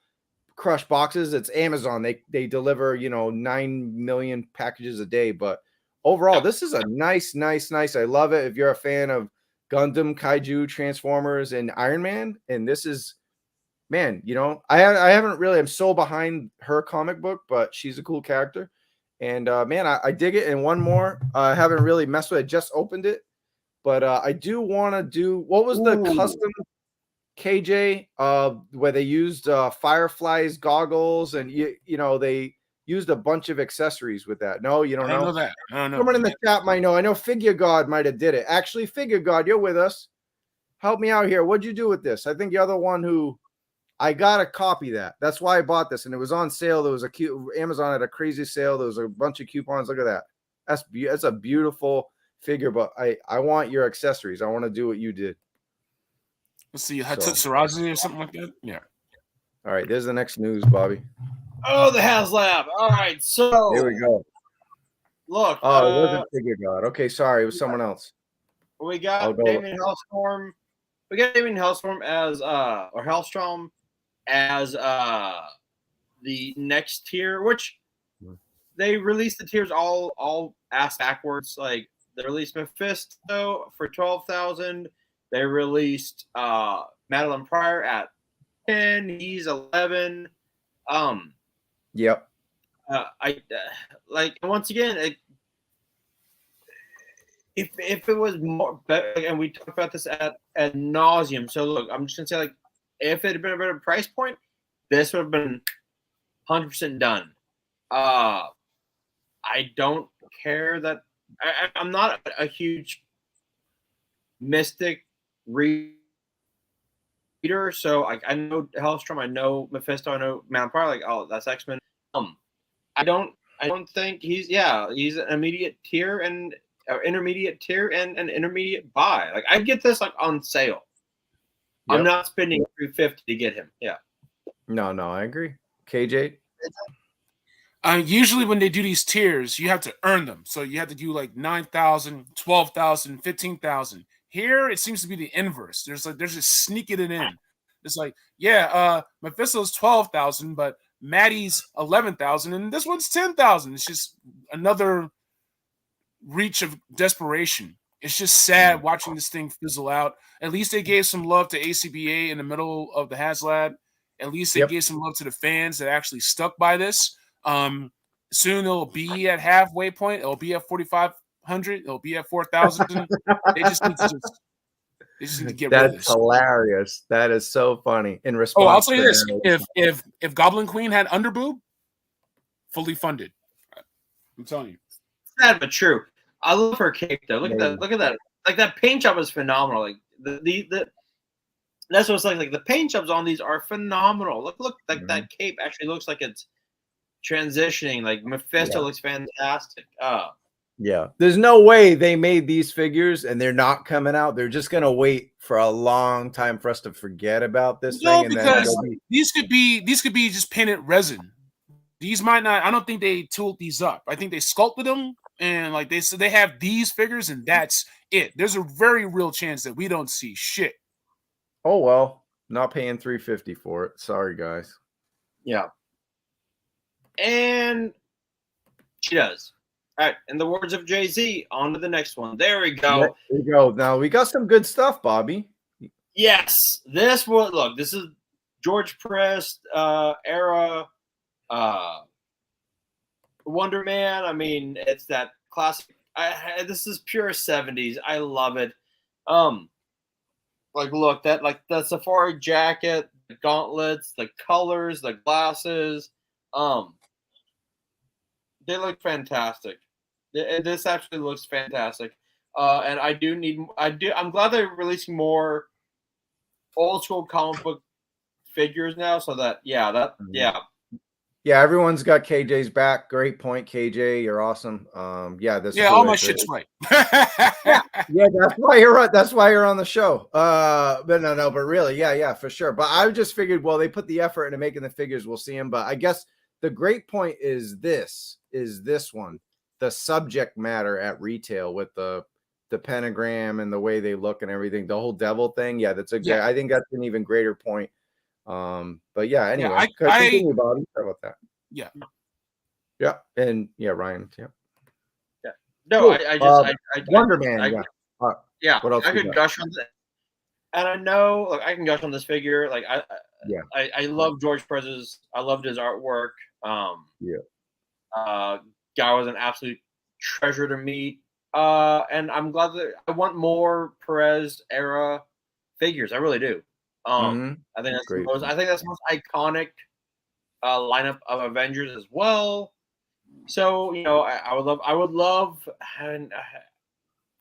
crush boxes. It's Amazon. They deliver, 9 million packages a day. But overall, this is a nice. I love it. If you're a fan of Gundam, Kaiju, Transformers, and Iron Man, and this is, man, I haven't really, I'm so behind her comic book, but she's a cool character. And man, I dig it. And one more, I haven't really messed with it. I just opened it. But I do want to do, what was the custom KJ where they used Firefly's goggles, and they used a bunch of accessories with that? No, you don't know? I don't know that. I don't know. Someone in the chat might know. I know Figure God might have did it. Actually, Figure God, you're with us. Help me out here. What'd you do with this? I think you're the one who, I got to copy that. That's why I bought this, and it was on sale. There was Amazon had a crazy sale. There was a bunch of coupons. Look at that. That's a beautiful figure, but I want your accessories. I want to do what you did. Let's see, Hatsurazi or something like that. Yeah. All right, there's the next news, Bobby. Oh, the HasLab. All right, so here we go. Look. Oh, it wasn't Figure God. Okay, sorry, it was someone else. We got Damien Hellstorm. We got Damien Hellstorm as or Hellstrom as the next tier, which they released the tiers all ass backwards. Like they released Mephisto for 12,000. They released Madeline Pryor at 10. He's 11. Yep. I like once again. If it was more better, and we talked about this at nauseum. So look, I'm just gonna say, like, if it had been a better price point, this would have been 100% done. I don't care that I'm not a huge Mystic reader, so I know Hellstrom, I know Mephisto, I know Mount Pryor, like, oh, that's X-Men. I don't think he's an immediate tier and intermediate tier and an intermediate buy. Like, I'd get this like on sale. Yep. I'm not spending $350 to get him. Yeah. No, I agree. KJ. Usually when they do these tiers, you have to earn them. So you have to do like 9,000, 12,000, 15,000. Here it seems to be the inverse. There's just sneaking it in. It's like, Mephisto's 12,000, but Maddie's 11,000, and this one's 10,000. It's just another reach of desperation. It's just sad watching this thing fizzle out. At least they gave some love to ACBA in the middle of the HasLab. At least they gave some love to the fans that actually stuck by this. Soon it'll be at halfway point. It'll be at 4,500. It'll be at 4,000. They just need to get rid of this. That's hilarious. That is so funny. In response, I'll tell you this: if Goblin Queen had underboob, fully funded. I'm telling you. Sad but true. I love her cape though. Look at that. Look at that. Like, that paint job is phenomenal. Like the that's what it's like. Like, the paint jobs on these are phenomenal. Look, like that cape actually looks like it's transitioning. Like, Mephisto looks fantastic. Yeah. There's no way they made these figures and they're not coming out. They're just gonna wait for a long time for us to forget about this thing. And because these could be just painted resin. These might not. I don't think they tooled these up. I think they sculpted them, and like they said, they have these figures, and that's it. There's a very real chance that we don't see shit. Oh well, not paying $350 for it. Sorry, guys. Yeah. And she does. All right. In the words of Jay-Z, on to the next one. There we go. There we go. Now we got some good stuff, Bobby. Yes. This is George Press era. Wonder Man. I mean, it's that classic. This is pure 70s. I love it. Like, look, that, like, the safari jacket, the gauntlets, the colors, the glasses. They look fantastic. This actually looks fantastic. And I'm glad they're releasing more old school comic book figures now. So that yeah. Yeah, everyone's got KJ's back. Great point, KJ. You're awesome. Yeah, this Yeah, cool. all my shit's right. Yeah, that's why you're right. That's why you're on the show. But no, but really, yeah, for sure. But I just figured, well, they put the effort into making the figures. We'll see them. But I guess the great point is this one, the subject matter at retail with the pentagram and the way they look and everything, the whole devil thing. Yeah, that's a great. I think that's an even greater point. But yeah, anyway, continue, Bobby. Sorry about that. Yeah, and yeah, Ryan. Yeah. No, Cool. I Wonder Man. Yeah. What else? I could gush on that, and I know, like, I can gush on this figure. Like, I love George Perez's. I loved his artwork. Guy was an absolute treasure to meet. And I'm glad that I want more Perez era figures. I really do. I think that's Great. I think that's the most iconic lineup of Avengers as well. So, you know, I would love having,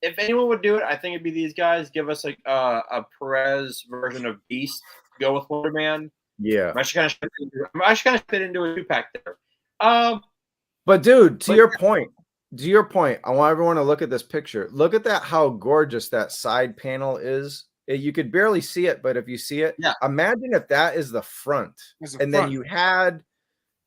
if anyone would do it, I think it'd be these guys. Give us like a Perez version of Beast. Go with Wonder Man. Yeah. I should kind of fit into a 2-pack there. But dude, to your point, I want everyone to look at this picture. Look at that, how gorgeous that side panel is. You could barely see it, but if you see it, imagine if that is the front. Then you had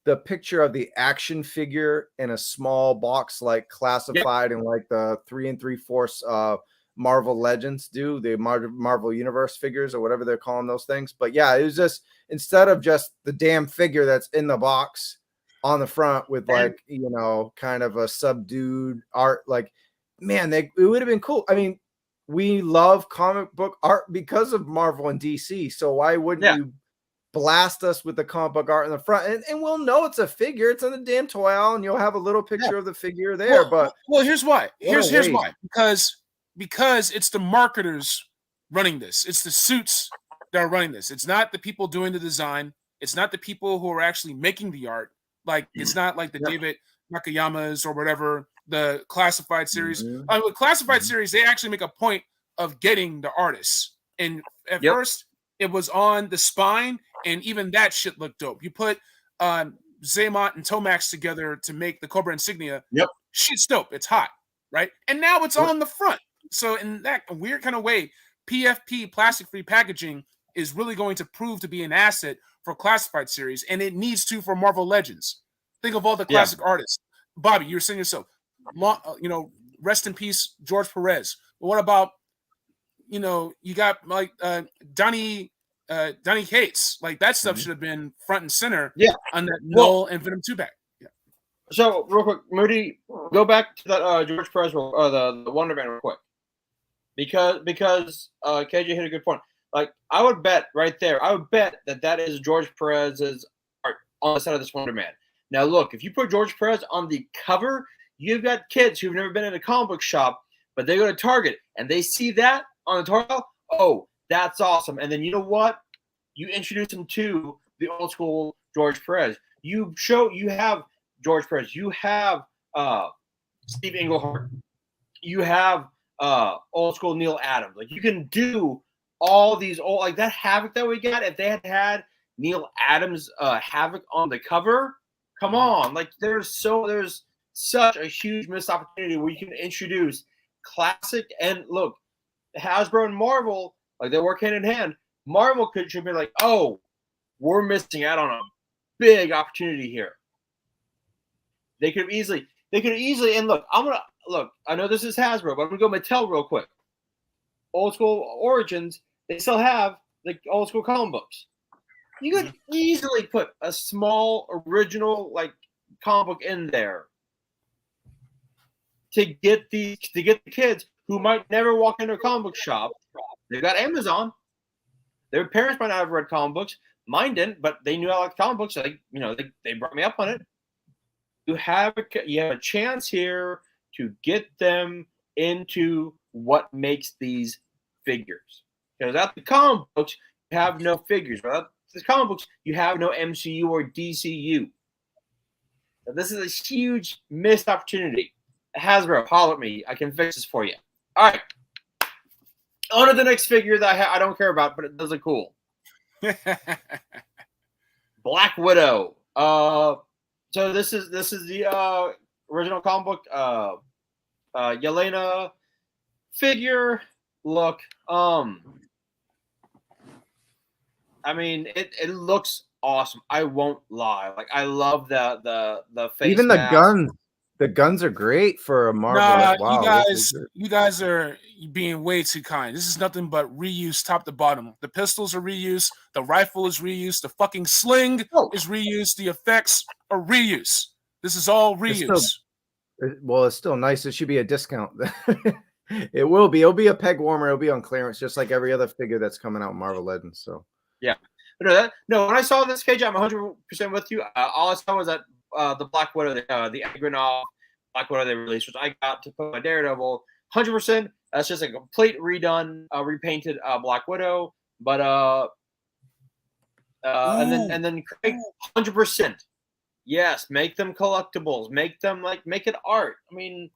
the picture of the action figure in a small box, like classified in like the 3 3/4 Marvel Legends do, the Marvel Universe figures or whatever they're calling those things. But yeah, it was just, instead of just the damn figure that's in the box on the front with, like, you know, kind of a subdued art, like, man, it would have been cool. I mean, we love comic book art because of Marvel and DC, so why wouldn't you blast us with the comic book art in the front, and we'll know it's a figure. It's in the damn toy aisle, and you'll have a little picture of the figure there. Well, here's why. Here's why. Because it's the marketers running this. It's the suits that are running this. It's not the people doing the design. It's not the people who are actually making the art. Like, it's not like the David Nakayamas or whatever, the classified series. With classified series, they actually make a point of getting the artists. And at first, it was on the spine, and even that shit looked dope. You put Zaymont and Tomax together to make the Cobra insignia. Shit's dope. It's hot, right? And now it's on the front. So in that weird kind of way, PFP, plastic-free packaging, is really going to prove to be an asset for classified series, and it needs to for Marvel Legends. Think of all the classic artists. Bobby, you were saying yourself, you know, rest in peace, George Perez. But what about, you know, you got like Donnie Cates. Like, that stuff should have been front and center on that Null and Venom 2-pack. So real quick, Moody, go back to that George Perez or the Wonder Man real quick, because KJ hit a good point. Like, I would bet right there, that is George Perez's art on the side of this Wonder Man. Now look, if you put George Perez on the cover, you've got kids who've never been in a comic book shop, but they go to Target and they see that on the toy. Oh, that's awesome. And then, you know what? You introduce them to the old school George Perez. You have George Perez. You have Steve Englehart. You have old school Neil Adams. Like, you can do all these old, like that Havoc that we got. If they had had Neil Adams Havoc on the cover, come on. Like, there's such a huge missed opportunity where you can introduce classic. And look, Hasbro and Marvel, like, they work hand in hand. Marvel should be like, oh, we're missing out on a big opportunity here. They could easily, and look, I know this is Hasbro, but I'm gonna go Mattel real quick. Old school Origins, they still have the old school comic books. You could easily put a small original, like, comic book in there to get the kids who might never walk into a comic book shop. They've got Amazon. Their parents might not have read comic books. Mine didn't, but they knew I liked comic books, so they brought me up on it. You have a chance here to get them into what makes these figures. Because without the comic books, you have no figures. Without the comic books, you have no MCU or DCU. So this is a huge missed opportunity. Hasbro, holler at me. I can fix this for you. All right. On to the next figure that I don't care about, but it does look cool. Black Widow. So this is the original comic book Yelena figure. Look, I mean, it looks awesome. I won't lie. Like, I love the face Even the mask. guns. The guns are great for a Marvel. Nah, Wow, you guys are being way too kind. This is nothing but reuse top to bottom. The pistols are reused. The rifle is reused. The fucking sling is reused. The effects are reuse. This is all reuse. It's still nice. It should be a discount. It will be. It'll be a peg warmer. It'll be on clearance, just like every other figure that's coming out in Marvel Legends. So yeah, no. When I saw this cage, I'm 100% with you. All I saw was that the Black Widow, the Agronov Black Widow they released, which I got to put my Daredevil. 100%. That's just a complete redone, repainted Black Widow. But and then Craig, 100%. Yes, make them collectibles. Make them make it art. I mean.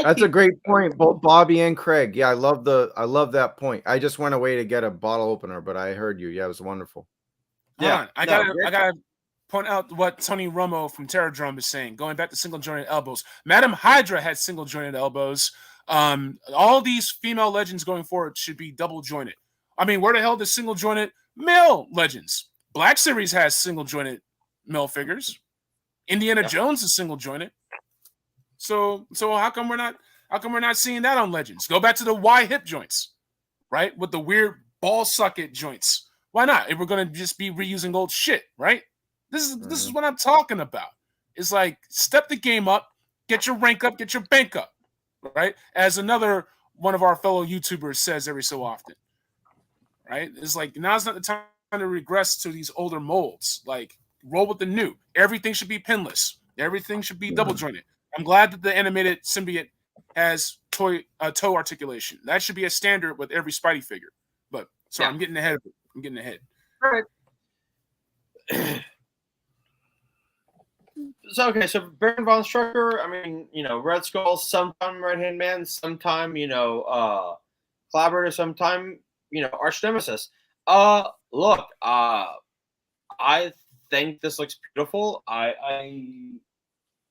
That's a great point, both Bobby and Craig. Yeah, I love that point. I just went away to get a bottle opener, but I heard you. Yeah, it was wonderful. Yeah, I gotta point out what Tony Romo from Terror Drum is saying. Going back to single jointed elbows, Madam Hydra had single jointed elbows. All these female legends going forward should be double jointed. I mean, where the hell does single jointed male legends? Black Series has single jointed male figures. Indiana Jones is single jointed. So how come we're not seeing that on Legends? Go back to the Y hip joints, right? With the weird ball socket joints. Why not? If we're gonna just be reusing old shit, right? This is what I'm talking about. It's like step the game up, get your rank up, get your bank up, right? As another one of our fellow YouTubers says every so often, right? It's like now's not the time to regress to these older molds. Like roll with the new. Everything should be pinless. Everything should be double jointed. I'm glad that the animated symbiote has toe articulation. That should be a standard with every Spidey figure. But sorry, I'm getting ahead of it. I'm getting ahead. All right. So Baron von Strucker, I mean, Red Skull, sometime Right Hand Man, sometime, collaborator, sometime, arch nemesis. Look, I think this looks beautiful. I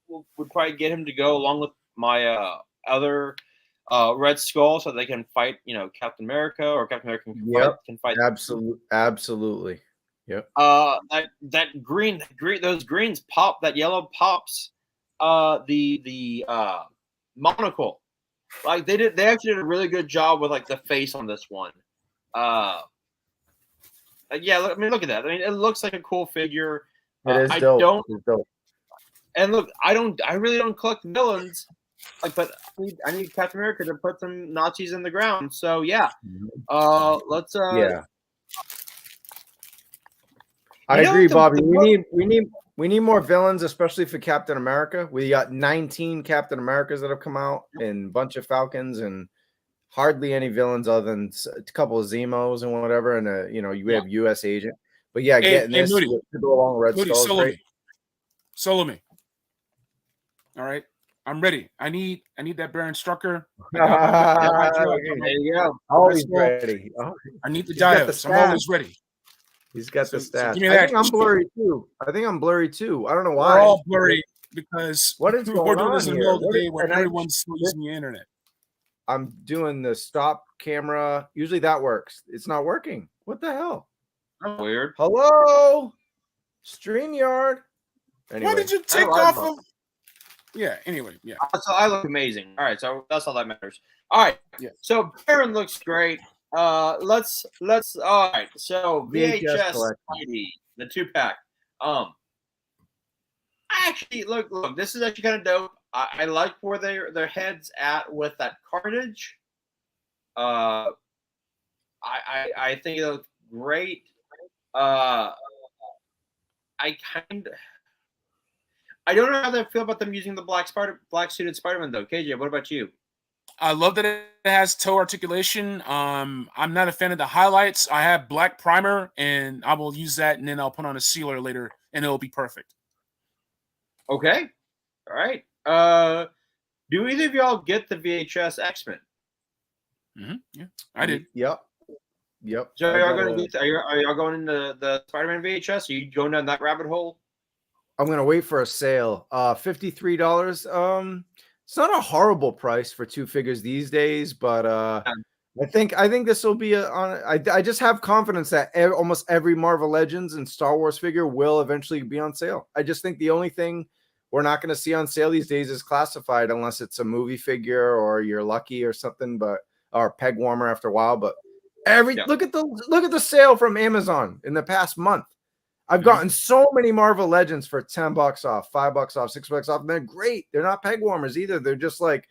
would probably get him to go along with my other Red Skull so they can fight, Captain America, or Captain America can fight. Absolutely. Yep. That green, those greens pop. That yellow pops. The monocle. Like they actually did a really good job with the face on this one. Yeah, I mean, look at that. I mean, it looks like a cool figure. It is dope. It's dope. And look, I really don't collect villains, but I need Captain America to put some Nazis in the ground. So yeah, let's. Yeah, I agree, Bobby. We need more villains, especially for Captain America. We got 19 Captain Americas that have come out, and a bunch of Falcons, and hardly any villains other than a couple of Zemos and whatever. And you have U.S. Agent, but yeah, getting this Moody, to go along with Red Skull. Solo me. All right, I'm ready. I need that Baron Strucker. There you go. Always ready. I need the diodes. I'm always ready. He's got the stats. I think I'm blurry too. I don't know why. We're all blurry because what is going on this in the middle of the day when everyone's using the internet. I'm doing the stop camera. Usually that works. It's not working. What the hell? That's weird. Hello, StreamYard. Anyway, why did you take off of? Yeah. Anyway. Yeah. So I look amazing. All right. So that's all that matters. All right. Yeah. So Baron looks great. Let's. All right. So VHS Spidey, the 2-pack. Actually, look. This is actually kind of dope. I like where their heads at with that Carnage. I think it looks great. I don't know how they feel about them using the black suited Spider-Man though. KJ, what about you? I love that it has toe articulation. I'm not a fan of the highlights. I have black primer, and I will use that, and then I'll put on a sealer later, and it'll be perfect. Okay. All right. Do either of y'all get the VHS X-Men? Yeah, I did. Yep. So I are gotta- y'all going into the Spider-Man VHS? Are you going down that rabbit hole? I'm gonna wait for a sale. $53. It's not a horrible price for 2 figures these days, but I think this will be I just have confidence that almost every Marvel Legends and Star Wars figure will eventually be on sale. I just think the only thing we're not going to see on sale these days is classified, unless it's a movie figure or you're lucky or something, or peg warmer after a while. But look at the sale from Amazon in the past month. I've gotten so many Marvel Legends for $10 off, $5 off, $6 off. And they're great. They're not peg warmers either. They're just like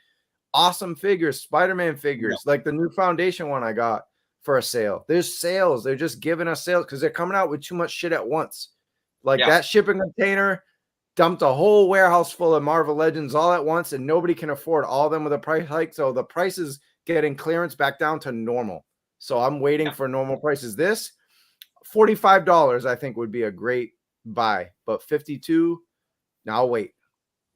awesome figures, Spider-Man figures, like the new Foundation one I got for a sale. There's sales. They're just giving us sales because they're coming out with too much shit at once. Like that shipping container dumped a whole warehouse full of Marvel Legends all at once, and nobody can afford all of them with a price hike. So the price is getting clearance back down to normal. So I'm waiting for normal prices. This $45, I think, would be a great buy, but 52. Now I'll wait.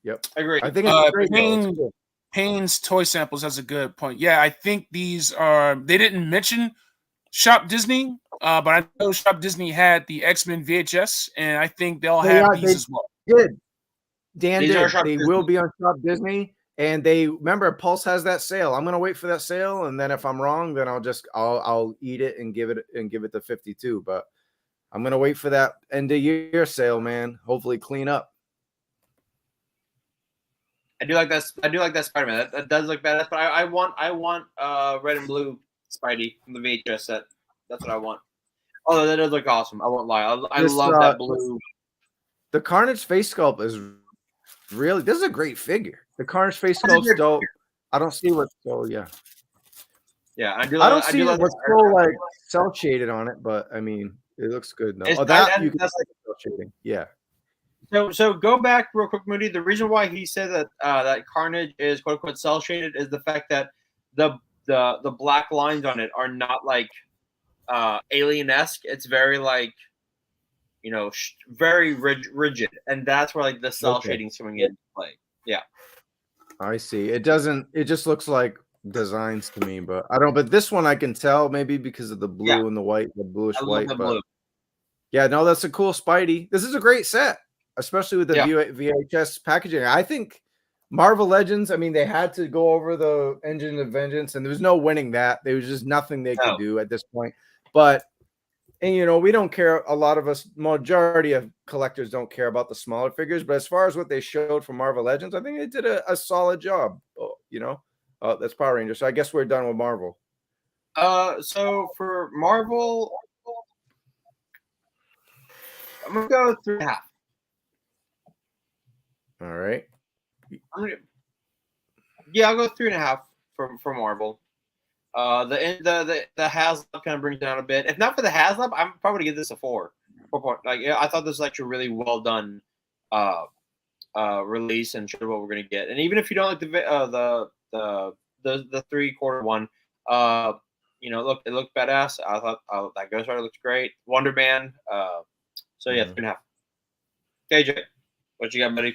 Yep, I agree. I think it's great. Cool. Payne's Toy Samples has a good point. Yeah, I think these are. They didn't mention Shop Disney, but I know Shop Disney had the X-Men VHS, and I think they'll have these as well. Good. Dan These did. They will be on Shop Disney, and they remember Pulse has that sale. I'm gonna wait for that sale, and then if I'm wrong, then I'll eat it and give it the 52. But I'm gonna wait for that end of year sale, man. Hopefully, clean up. I do like that Spider-Man. That does look badass, but I want red and blue Spidey from the VHS set. That's what I want. Oh, that does look awesome. I won't lie. I love that blue. The Carnage face sculpt is really. This is a great figure. The Carnage face sculpt's dope. I don't see what's Yeah, I don't see what's so like cell shaded on it, but I mean, it looks good though. You can see cell shading. Yeah. So go back real quick, Moody. The reason why he said that that Carnage is quote unquote cell shaded is the fact that the black lines on it are not like alien-esque. It's very like very rigid, and that's where like the cell shading's coming into play. Yeah, I see. It doesn't. It just looks like designs to me, but I don't. But this one I can tell maybe because of the blue and the white, the bluish white. But blue. Yeah, no, that's a cool Spidey. This is a great set, especially with the VHS packaging. I think Marvel Legends, I mean, they had to go over the Engine of Vengeance, and there was no winning that. There was just nothing they could do at this point. But, and we don't care. A lot of us, majority of collectors don't care about the smaller figures. But as far as what they showed for Marvel Legends, I think they did a solid job. That's Power Rangers. So I guess we're done with Marvel. So for Marvel, I'm gonna go 3.5. All right. I'll go 3.5 for Marvel. The HasLab kind of brings it down a bit. If not for the HasLab, I'm probably gonna give this a 4. 4 like I thought this was actually really well done release and showed what we're gonna get. And even if you don't like the 3/4 one, look, it looked badass. I thought that Ghost Rider looks great. Wonder Man. So yeah, 3.5. KJ, what you got, buddy?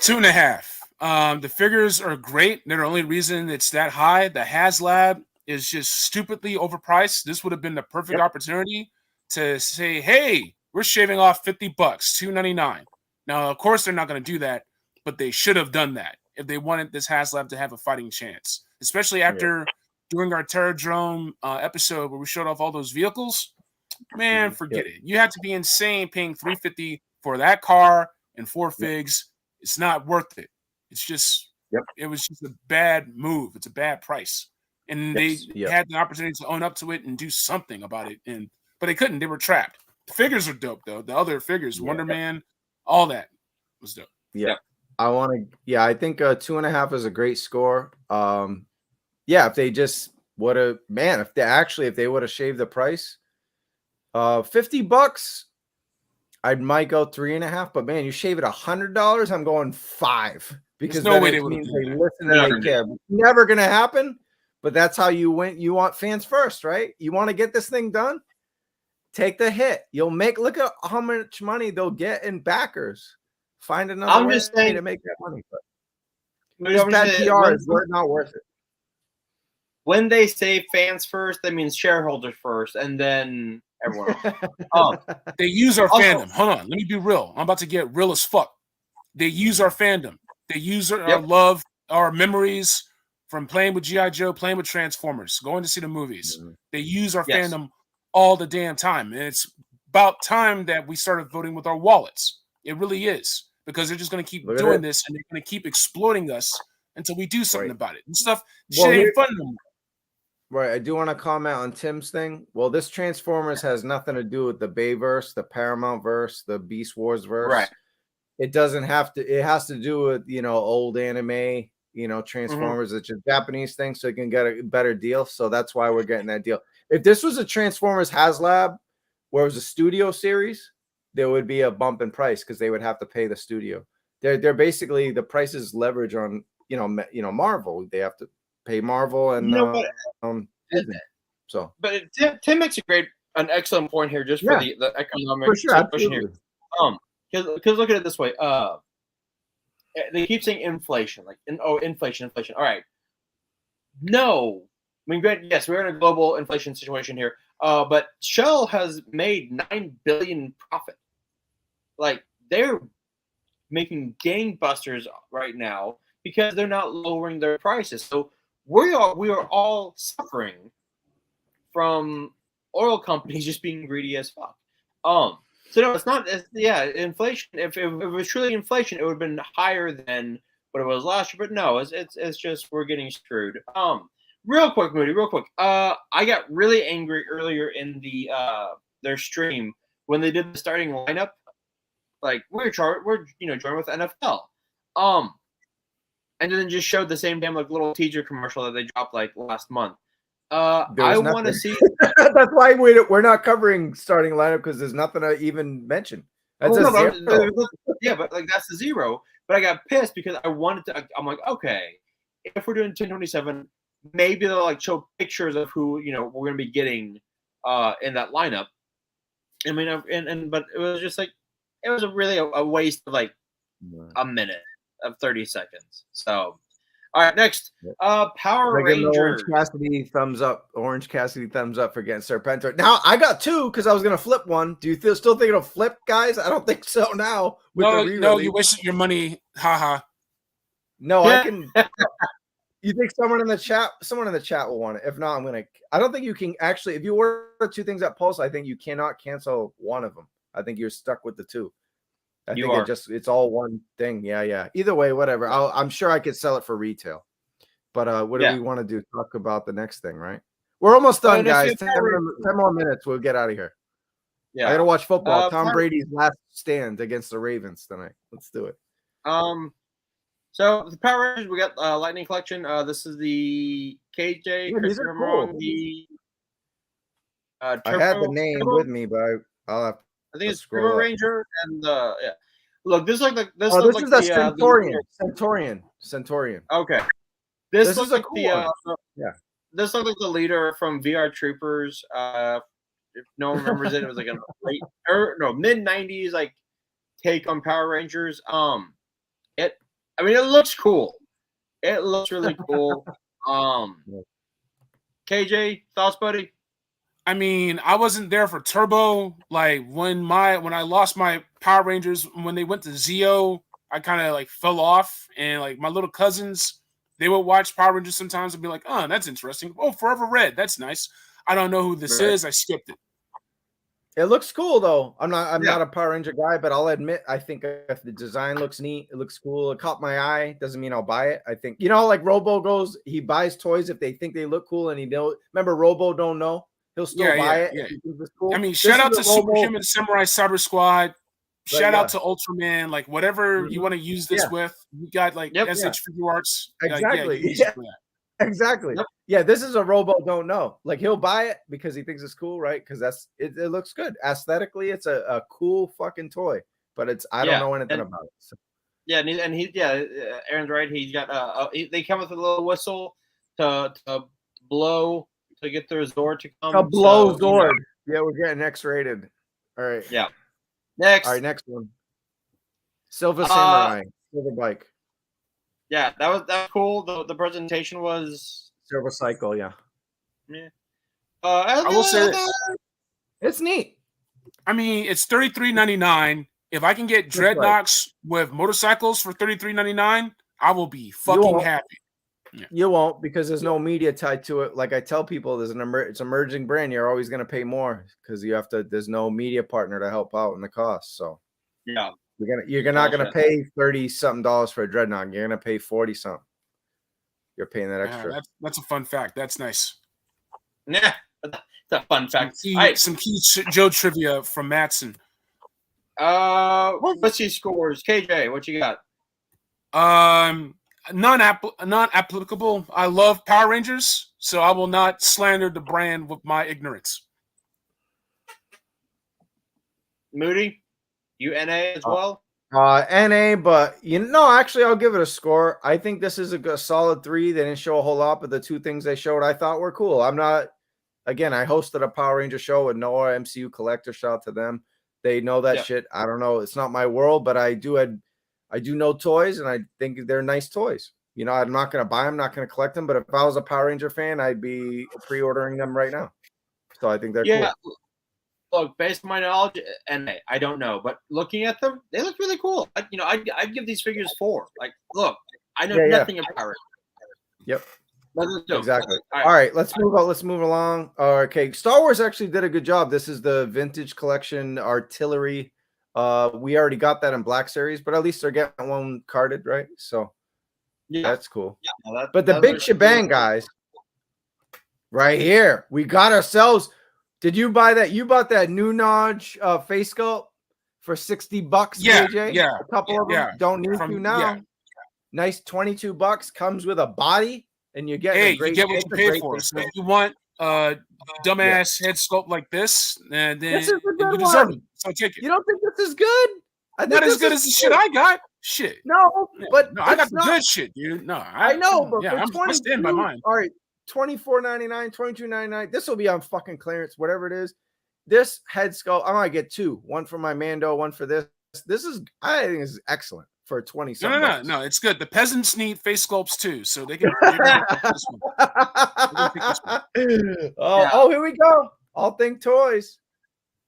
2.5. The figures are great. They're the only reason it's that high. The HasLab is just stupidly overpriced. This would have been the perfect opportunity to say, hey, we're shaving off $50, $2.99. Now, of course, they're not going to do that, but they should have done that if they wanted this HasLab to have a fighting chance, especially after doing our Terradrome episode where we showed off all those vehicles. Man, forget it. You have to be insane paying $350 for that car and 4 figs. It's not worth it. It's just, it was just a bad move. It's a bad price. And they had the opportunity to own up to it and do something about it. But they couldn't. They were trapped. The figures are dope, though. The other figures, Wonder Man, all that was dope. Yeah. I think 2.5 is a great score. If they just would have, if they would have shaved the price, $50, I might go 3.5, but man, you shave it $100, I'm going 5 because no way they listen and they care. Never gonna happen, but that's how you win. You want fans first, right? You want to get this thing done. Take the hit. Look at how much money they'll get in backers. Find another way to make that money. But it's bad PR. It's not worth it. when they say fans first, that means shareholders first, and then everyone else. They use our Also- fandom. Hold on, let me be real. I'm about to get real as fuck. They use our fandom. They use our love, our memories from playing with G.I. Joe, playing with Transformers, going to see the movies. They use our fandom all the damn time. And it's about time that we started voting with our wallets. It really is. Because they're just going to keep doing this, and they're going to keep exploiting us until we do something about it. And stuff, shit ain't fun no more. Right. I do want to comment on Tim's thing. Well, this Transformers has nothing to do with the Bayverse, the Paramount verse, the Beast Wars verse. Right. It doesn't have to. It has to do with old anime. Transformers. It's a Japanese thing, so you can get a better deal. So that's why we're getting that deal. If this was a Transformers HasLab, where it was a studio series, there would be a bump in price because they would have to pay the studio. They're basically the price is leverage on Marvel. They have to pay Marvel and Disney. So, but Tim makes an excellent point here, just for the economic situation here. Because look at it this way. They keep saying inflation, inflation. All right. No, I mean, yes, we're in a global inflation situation here. But Shell has made $9 billion profit. Like, they're making gangbusters right now because they're not lowering their prices. So we are all suffering from oil companies just being greedy as fuck. So no, it's not. Inflation. If it was truly inflation, it would have been higher than what it was last year. But no, it's just we're getting screwed. Real quick, Moody. Real quick. I got really angry earlier in their stream when they did the starting lineup. Like we're joined with NFL. And then just showed the same damn little teaser commercial that they dropped last month. I want to see. That's why we're not covering starting lineup because there's nothing to even mention. That's but that's a zero. But I got pissed because I wanted to. I'm like, okay, if we're doing 1027, maybe they'll show pictures of who we're going to be getting in that lineup. I mean, but it was just it was really a waste of a minute of 30 seconds. So. All right, next, Power Rangers. Orange Cassidy thumbs up. Orange Cassidy thumbs up for getting Serpentor. Now I got two because I was gonna flip one. Do you still think it'll flip, guys? I don't think so now. No, you wasted your money. Haha. No, I can. You think someone in the chat will want it? If not, I don't think you can actually. If you order two things at Pulse, I think you cannot cancel one of them. I think you're stuck with the two. I think it's all one thing. Yeah. Either way, whatever. I'm sure I could sell it for retail. But what do we want to do? Talk about the next thing, right? We're almost done, guys. 10 more minutes. We'll get out of here. Yeah. I got to watch football. Tom Brady's last stand against the Ravens tonight. Let's do it. So the Power Rangers, we got Lightning Collection. This is the KJ. Yeah, these are cool. I had the name with me, but I'll have. I think it's Turbo Ranger and Look, this is this is a Centaurian. Centaurian. Okay. This looks is a cool one. This looks like the leader from VR Troopers. If no one remembers it, it was a mid 90s take on Power Rangers. It looks cool. It looks really cool. KJ, thoughts, buddy? I mean, I wasn't there for Turbo. When I lost my Power Rangers, when they went to Zeo, I kind of fell off. And my little cousins, they would watch Power Rangers sometimes and be like, "Oh, that's interesting. Oh, Forever Red, that's nice. I don't know who this is. I skipped it." It looks cool though. I'm not a Power Ranger guy, but I'll admit I think if the design looks neat, it looks cool. It caught my eye. Doesn't mean I'll buy it. I think Robo goes, he buys toys if they think they look cool, and he don't. Remember, Robo don't know. He'll still buy it. Yeah. If he thinks it's cool. I mean, shout out to Superhuman Samurai Cyber Squad. Shout out to Ultraman. Whatever you want to use this with, you got SH Figure Arts. Exactly. Exactly. Yep. Yeah, this is a Robo don't know. He'll buy it because he thinks it's cool, right? Because it looks good. Aesthetically, it's a cool fucking toy. But I don't know anything about it. So. Yeah, Aaron's right. He's got they come with a little whistle to blow to get their Zord to come. A blow Zord. Yeah, we're getting X-rated. All right. Yeah. Next. All right, next one. Silver Samurai. Silver Bike. Yeah, that was cool. The presentation was Servo cycle, yeah. Yeah. I will say this. It's neat. I mean, it's $33.99. If I can get That's right. dreadnoughts with motorcycles for $33.99, I will be fucking won't. happy. You won't, because there's no media tied to it. Like I tell people, there's it's an emerging brand. You're always going to pay more because you have to. There's no media partner to help out in the cost. So Yeah, you're not going to pay $30-something for a dreadnought. You're going to pay 40-something. You're paying that extra. That's a fun fact. That's nice. Yeah, that's a fun fact. Some key Joe trivia from Matson. Let's see scores. KJ, what you got? Not applicable. I love Power Rangers, so I will not slander the brand with my ignorance. Moody, you NA as well? NA, but actually, I'll give it a score. I think this is a solid 3. They didn't show a whole lot, but the 2 things they showed I thought were cool. I hosted a Power Ranger show with Noah, MCU Collector. Shout out to them. They know that shit. I don't know. It's not my world, but I do know toys, and I think they're nice toys. I'm not going to buy them, not going to collect them, but if I was a Power Ranger fan, I'd be pre-ordering them right now. So I think they're cool. Look, based on my knowledge, and I don't know, but looking at them, they look really cool. I'd give these figures 4. Like, look, I know nothing about Power Rangers. Yep. Exactly. All right, let's move on. Let's move along. Okay, Star Wars actually did a good job. This is the vintage collection artillery. We already got that in Black Series, but at least they're getting one carded, right? So that's cool. Yeah, but the big shebang, guys, right here, we got ourselves. Did you buy that? You bought that new Nodge face sculpt for $60, AJ? Yeah. A couple of them. Don't need to now. Yeah. Nice $22. Comes with a body, and you get you get what you pay for. So if you want dumbass head sculpt like this, then you deserve it. So take it. You don't think this is good? Not as good as the shit I got. Shit. No, but I got the good shit, dude. No, I know, but for 22, I stand by mine. All right. $24.99, $22.99. This will be on fucking clearance, whatever it is. This head sculpt, I might get 2. One for my Mando, one for this. I think this is excellent for 20 something. No, it's good. The peasants need face sculpts too, so they can. This one. Oh, here we go. All thing toys.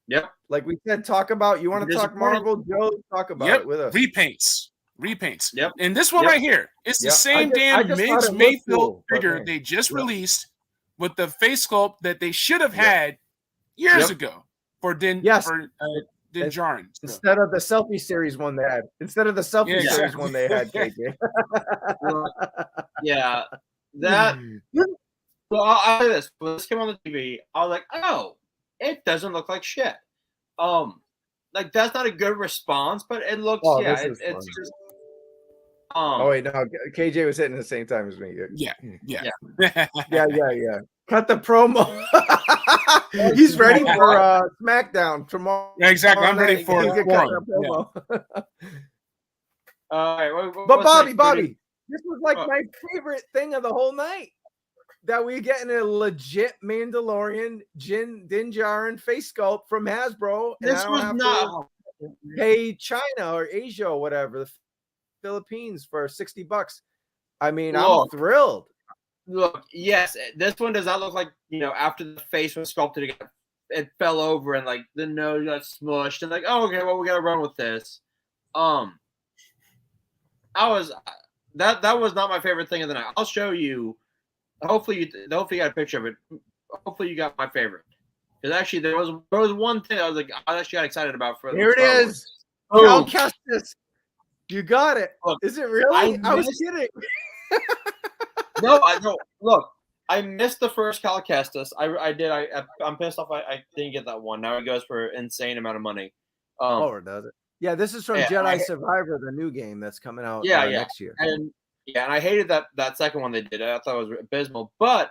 Yep. Like we said, talk about. You want to talk Marvel, Joe? Talk about it with us. Repaints. Yep. And this one right here, it's the same damn Migs Mayfield figure they just released with the face sculpt that they should have had years ago for Din Djarin. Instead of the selfie series one they had. Series one they had, KJ. Yeah. That. Well, I'll say this. When this came on the TV, I was like, oh, it doesn't look like shit. Like that's not a good response, but it looks. It's just. Oh wait, no, KJ was hitting at the same time as me. Yeah. Cut the promo. He's ready for SmackDown tomorrow. Yeah, exactly. I'm ready for promo. All right, but Bobby, this was like my favorite thing of the whole night. That we getting a legit Mandalorian Din Djarin face sculpt from Hasbro. This was not pay China or Asia or whatever, the Philippines for $60. I mean, I'm thrilled. Look, yes, this one does not look like, after the face was sculpted again, it fell over and like the nose got smushed and like, oh, okay, well, we gotta run with this. That was not my favorite thing of the night. I'll show you. Hopefully you got a picture of it. Hopefully you got my favorite. Because actually there was one thing I was like, I actually got excited about for here it is. Cal Kestis. You got it. Look, is it really? I was kidding. No, I don't. Look, I missed the first Cal Kestis. I did. I'm pissed off. I didn't get that one. Now it goes for an insane amount of money. Does it? Yeah, this is from Jedi Survivor, the new game that's coming out next year. And I hated that second one they did. I thought it was abysmal. But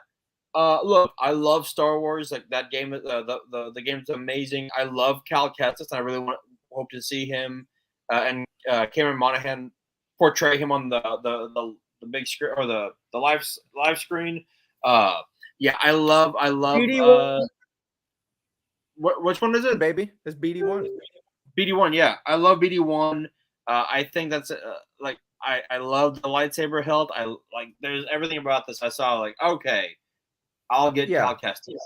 look, I love Star Wars. Like that game, the game's amazing. I love Cal Kestis, and I really hope to see him and Cameron Monaghan portray him on the big screen or the live screen. I love. Which one is it, baby? It's BD1. BD1, yeah, I love BD1. I think that's I love the lightsaber hilt. I like. There's everything about this. I saw like, okay, I'll get Cal Kestis.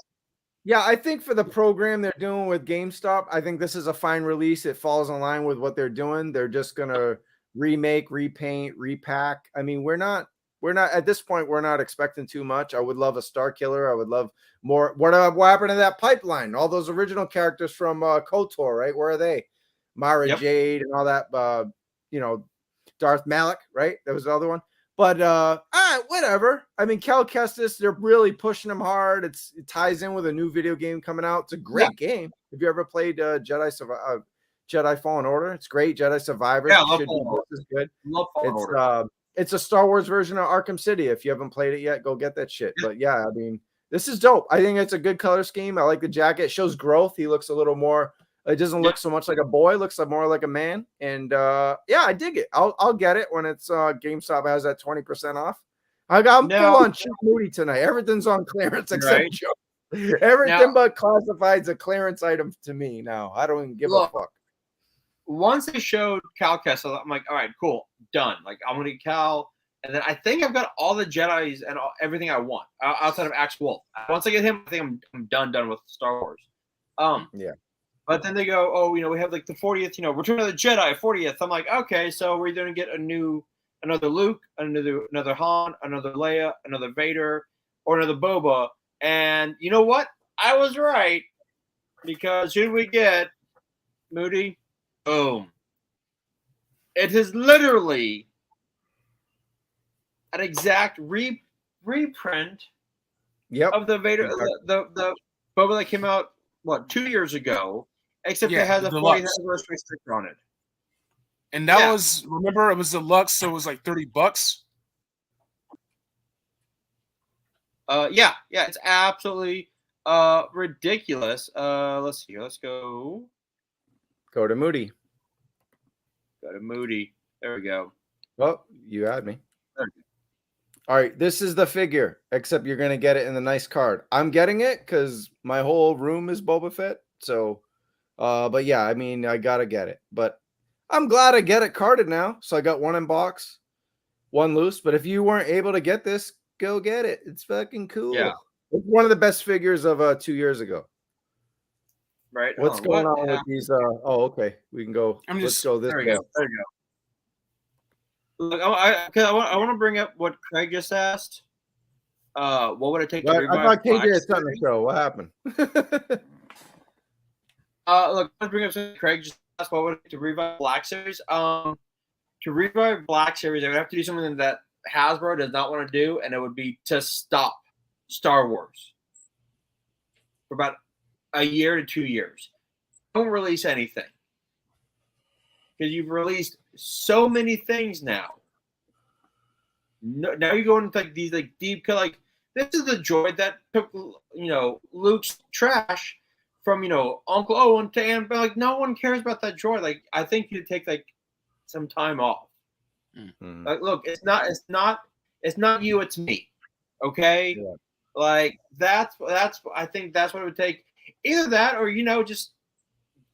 Yeah, I think for the program they're doing with GameStop, I think this is a fine release. It falls in line with what they're doing. They're just gonna remake, repaint, repack. I mean, we're not at this point. We're not expecting too much. I would love a Star Killer. I would love more. What happened to that pipeline? All those original characters from KOTOR, right? Where are they? Mara Jade and all that. You know, Darth Malak, right? That was the other one. But whatever. I mean, Cal Kestis, they're really pushing him hard. It ties in with a new video game coming out. It's a great game. Have you ever played Jedi Fallen Order? It's great. Jedi Survivor should be just as good. Love Fallen Order. It's a Star Wars version of Arkham City. If you haven't played it yet, go get that shit. But yeah, I mean, this is dope. I think it's a good color scheme. I like the jacket. It shows growth. He looks a little more. It doesn't look so much like a boy. It looks like more like a man. And yeah, I dig it. I'll get it when it's GameStop has that 20% off. I'm full on cheap Moody tonight. Everything's on clearance except Joe. Everything but classified's a clearance item to me now. I don't even give a fuck. Once they showed Cal Kestis, I'm like, all right, cool, done. Like, I'm gonna get Cal, and then I think I've got all the Jedis and everything I want outside of Axe Wolf. Once I get him, I think I'm done with Star Wars. Yeah. But then they go, oh, you know, we have like the 40th, you know, Return of the Jedi 40th. I'm like, okay, so we're going to get another Luke, another Han, another Leia, another Vader, or another Boba. And you know what? I was right, because who do we get? Moody. Boom. It is literally an exact reprint of the Vader, the Boba that came out, 2 years ago, except it has a 40th anniversary sticker on it. And that was, remember, it was deluxe, so it was like $30. Yeah, it's absolutely ridiculous. Let's see. Let's go. Go to Moody. There we go. Well, you had me. All right, this is the figure, except you're going to get it in the nice card. I'm getting it because my whole room is Boba Fett. So, but yeah, I mean, I got to get it. But I'm glad I get it carded now. So I got one in box, one loose. But if you weren't able to get this, go get it. It's fucking cool. Yeah. It's one of the best figures of 2 years ago. Right. What's going on with these? Okay. We can go. Let's go this way. There you go. Look, I want to bring up what Craig just asked. What would it take to revive? I thought KJ had something to show. What happened? Look, I want to bring up something Craig just asked. What would it take to revive Black Series? To revive Black Series, I would have to do something that Hasbro does not want to do, and it would be to stop Star Wars for about a year to 2 years. Don't release anything, because you've released so many things now. Now you're going into like these like deep cut. Like, this is the droid that took Luke's trash from Uncle Owen to Aunt. But like, no one cares about that droid. Like, I think you take like some time off. Mm-hmm. Like, look, it's not you, it's me. Okay, like that's I think that's what it would take. Either that, or just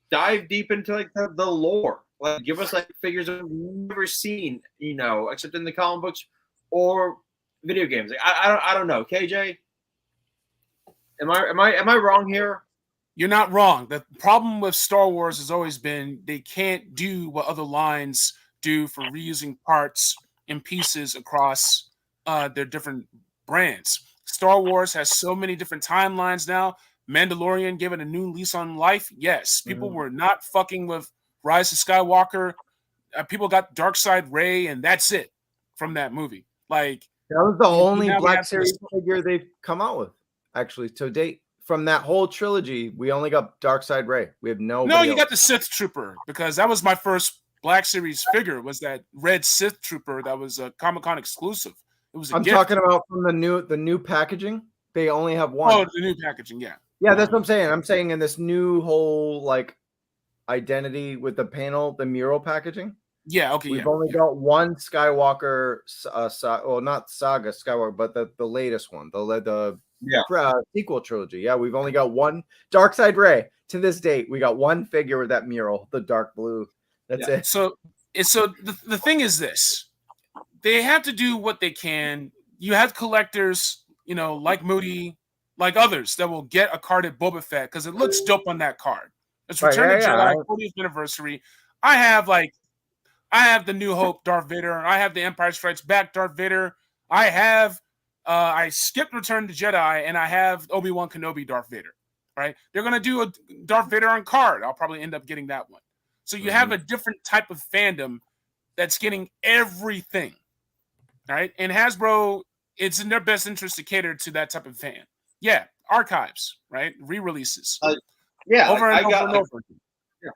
dive deep into like the lore. Like, give us like figures that we've never seen, except in the comic books or video games. Like, I don't know. KJ, am I wrong here? You're not wrong. The problem with Star Wars has always been they can't do what other lines do for reusing parts and pieces across their different brands. Star Wars has so many different timelines now. Mandalorian gave it a new lease on life. Yes, people were not fucking with Rise of Skywalker. People got Darkseid Rey, and that's it from that movie. Like, that was the only Black Series figure they've come out with, actually, to date. From that whole trilogy, we only got Darkseid Rey. We have no. You got the Sith Trooper, because that was my first Black Series figure. Was that red Sith Trooper that was a Comic-Con exclusive? It was. I'm talking about from the new packaging. They only have one. Oh, the new packaging, yeah. Yeah, that's what I'm saying. I'm saying in this new whole like identity with the panel, the mural packaging. Yeah, okay. We've only got one Skywalker, not Saga Skywalker, but the latest one, the sequel trilogy. Yeah, we've only got one Darkseid Rey to this date. We got one figure with that mural, the dark blue. That's it. So the thing is this: they have to do what they can. You have collectors, you know, like Moody, like others that will get a carded Boba Fett because it looks dope on that card. It's Right, Return yeah, to yeah. Jedi 40th anniversary. I have the New Hope Darth Vader. I have the Empire Strikes Back Darth Vader. I skipped Return to Jedi, and I have Obi-Wan Kenobi Darth Vader. Right? They're gonna do a Darth Vader on card. I'll probably end up getting that one. So you have a different type of fandom that's getting everything. Right? And Hasbro, it's in their best interest to cater to that type of fan. Yeah, archives, right? Re-releases. Yeah, over and over and over. Yeah.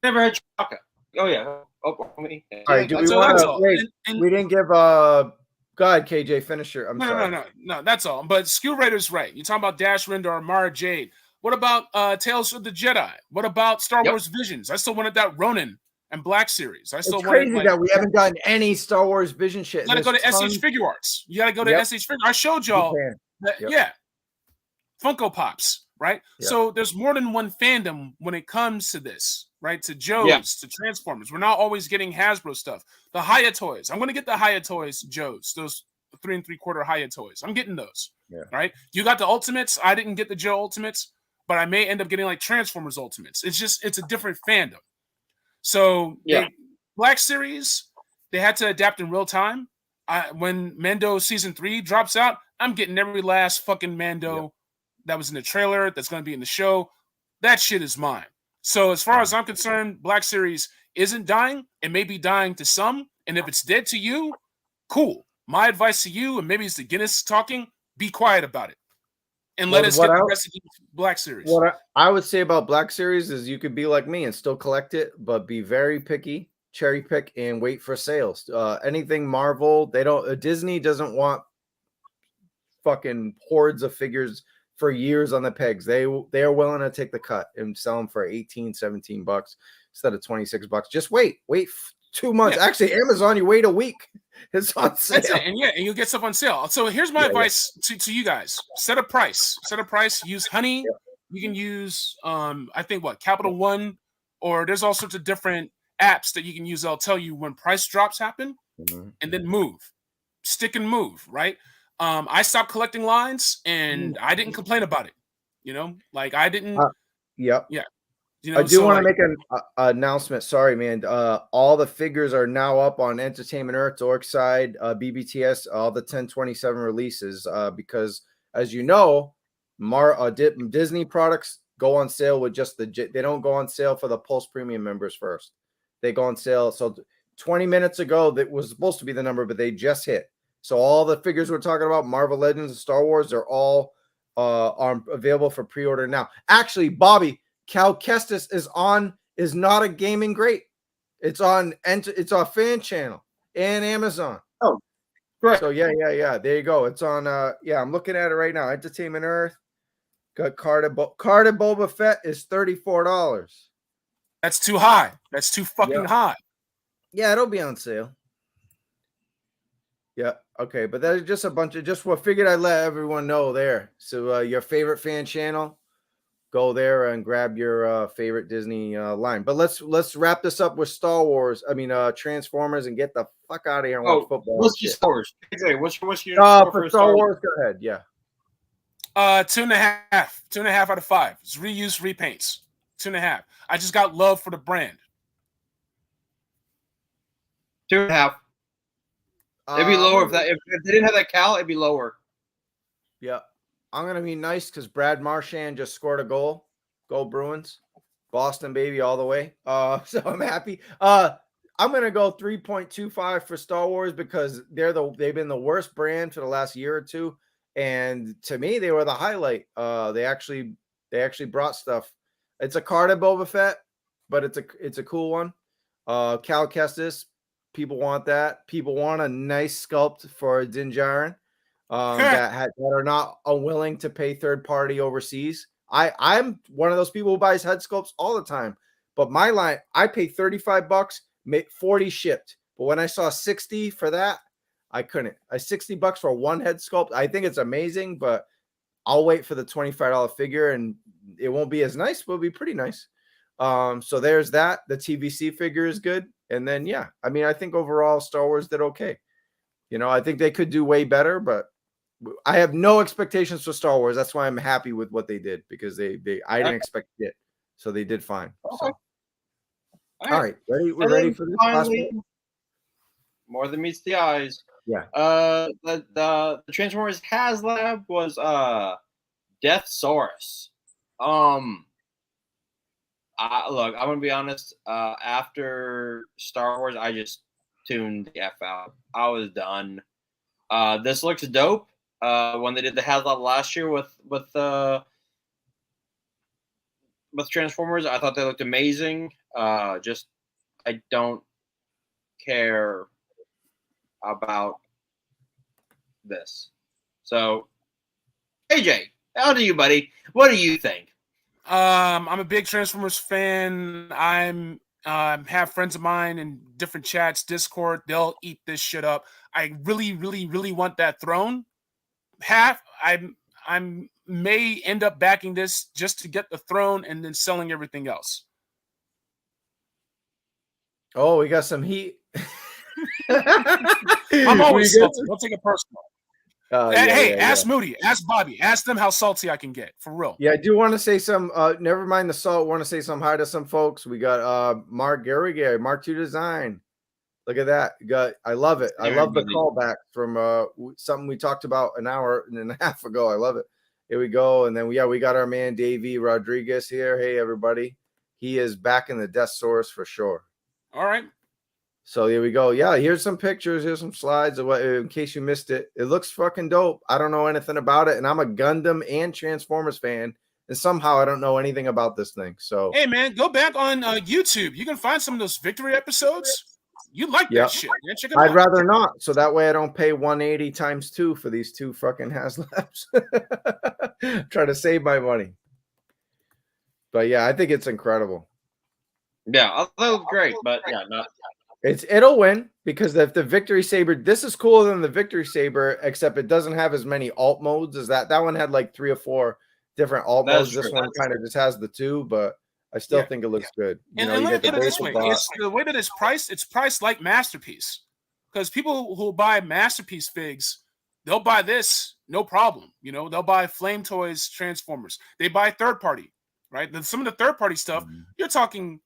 Never had Chewbacca. Oh yeah. Oh, me. All right, do we so want that's to all. wait? And We didn't give go ahead, KJ, finish your. I'm sorry. No, that's all. But Skill Raider's right. You're talking about Dash Rendar or Mara Jade. What about Tales of the Jedi? What about Star Wars Visions? I still wanted that Ronin and Black Series. I still It's crazy wanted, that we haven't gotten any Star Wars Vision shit. You gotta go to SH Figure Arts. You gotta go to SH Figure. I showed y'all that, yeah. Funko Pops, right? Yep. So there's more than one fandom when it comes to this, right? To Joe's, to Transformers. We're not always getting Hasbro stuff. The Hiya toys. I'm gonna get the Hiya toys, Joe's, those 3 3/4 Hiya toys. I'm getting those. Yeah. Right? You got the Ultimates. I didn't get the Joe Ultimates, but I may end up getting like Transformers Ultimates. It's a different fandom. So Black Series, they had to adapt in real time. When Mando season 3 drops out, I'm getting every last fucking Mando that was in the trailer, that's going to be in the show. That shit is mine. So as far as I'm concerned, Black Series isn't dying. It may be dying to some. And if it's dead to you, cool. My advice to you, and maybe it's the Guinness talking, be quiet about it. And let us get the rest of the Black Series. What I would say about Black Series is you could be like me and still collect it, but be very picky, cherry pick, and wait for sales. Anything Marvel, they don't. Disney doesn't want fucking hordes of figures for years on the pegs. They are willing to take the cut and sell them for $18-17 instead of $26. Just wait 2 months. Actually, Amazon, you wait a week. It's on sale. That's it. And and you'll get stuff on sale. So here's my advice to you guys: set a price. Use Honey. You can use I think Capital One, or there's all sorts of different apps that you can use. I'll tell you when price drops happen, and then move, stick and move. Right. I stopped collecting lines, and I didn't complain about it. You know, like I didn't. Yeah. You know, I do want to make an announcement. Sorry, man. All the figures are now up on Entertainment Earth, Dork Side, BBTS, all the 1027 releases. Because as you know, Disney products go on sale with just they don't go on sale for the Pulse Premium members first. They go on sale. So 20 minutes ago, that was supposed to be the number, but they just hit. So all the figures we're talking about, Marvel Legends and Star Wars, they're all are available for pre-order now. Actually, Bobby, Cal Kestis is not a gaming great. It's on fan channel and Amazon. Oh, great. So yeah. There you go. It's on I'm looking at it right now. Entertainment Earth. Got carded Boba Fett is $34. That's too high. That's too fucking high. Yeah, it'll be on sale. Yeah, okay, but that's just a bunch of figured I'd let everyone know there. So your favorite fan channel, go there and grab your favorite Disney line. But let's wrap this up with Transformers, and get the fuck out of here and watch football. What's your scores? What's your for Star Wars? Go ahead. Yeah. 2.5. 2.5 out of 5. It's reuse repaints. 2.5. I just got love for the brand. 2.5. It'd be lower if they didn't have that Cal, it'd be lower. Yeah. I'm gonna be nice because Brad Marchand just scored a goal. Go Bruins. Boston baby all the way. So I'm happy. I'm gonna go 3.25 for Star Wars because they've been the worst brand for the last year or two. And to me, they were the highlight. They actually brought stuff. It's a card of Boba Fett, but it's a cool one. Cal Kestis. People want that. People want a nice sculpt for Din Djarin that are not unwilling to pay third party overseas. I'm one of those people who buys head sculpts all the time. But my line, I pay $35, make 40 shipped. But when I saw 60 for that, I couldn't. $60 for one head sculpt. I think it's amazing, but I'll wait for the $25 figure, and it won't be as nice, but it'll be pretty nice. So there's that. The TVC figure is good. And then, yeah, I mean, I think overall Star Wars did okay. You know, I think they could do way better, but I have no expectations for Star Wars. That's why I'm happy with what they did, because I didn't expect it. So they did fine. Okay. So. All right. Ready? We're And ready then for this last finally, one? more than meets the eyes. Yeah. The Transformers HasLab was Deathsaurus. Look, I'm gonna be honest. After Star Wars, I just tuned the F out. I was done. This looks dope. When they did the HasLab last year with Transformers, I thought they looked amazing. Just I don't care about this. So, AJ, how do you, buddy? What do you think? I'm a big Transformers fan. I'm have friends of mine in different chats, Discord. They'll eat this shit up. I really, really, really want that throne. I may end up backing this just to get the throne and then selling everything else. Oh, we got some heat. I'm always salty. Don't take it personal. Hey, ask yeah. Moody, ask Bobby, ask them how salty I can get, for real. Yeah, I do want to say some. Never mind the salt. Want to say some hi to some folks. We got Mark Garrigue, Mark 2 Design. Look at that. I love it. I love the callback from something we talked about an hour and a half ago. I love it. Here we go. And then we got our man Davey Rodriguez here. Hey everybody. He is back in the Death Source for sure. All right. So here we go. Yeah, here's some pictures. Here's some slides of what, in case you missed it. It looks fucking dope. I don't know anything about it, and I'm a Gundam and Transformers fan, and somehow I don't know anything about this thing. So hey, man, go back on YouTube. You can find some of those victory episodes. You like that shit, man. Check it out. I'd rather not, so that way I don't pay 180 times 2 for these 2 fucking HasLabs. Try to save my money. But yeah, I think it's incredible. Yeah, that was great, but yeah, not. It'll win, because if the Victory Saber, this is cooler than the Victory Saber, except it doesn't have as many alt modes as that. That one had like 3 or 4 different alt modes. This one kind of just has the 2, but I still think it looks good. And let me put it this way: it's the way that it's priced like Masterpiece, because people who buy Masterpiece figs, they'll buy this no problem. You know, they'll buy Flame Toys Transformers. They buy third party, right? Then some of the third party stuff, you're talking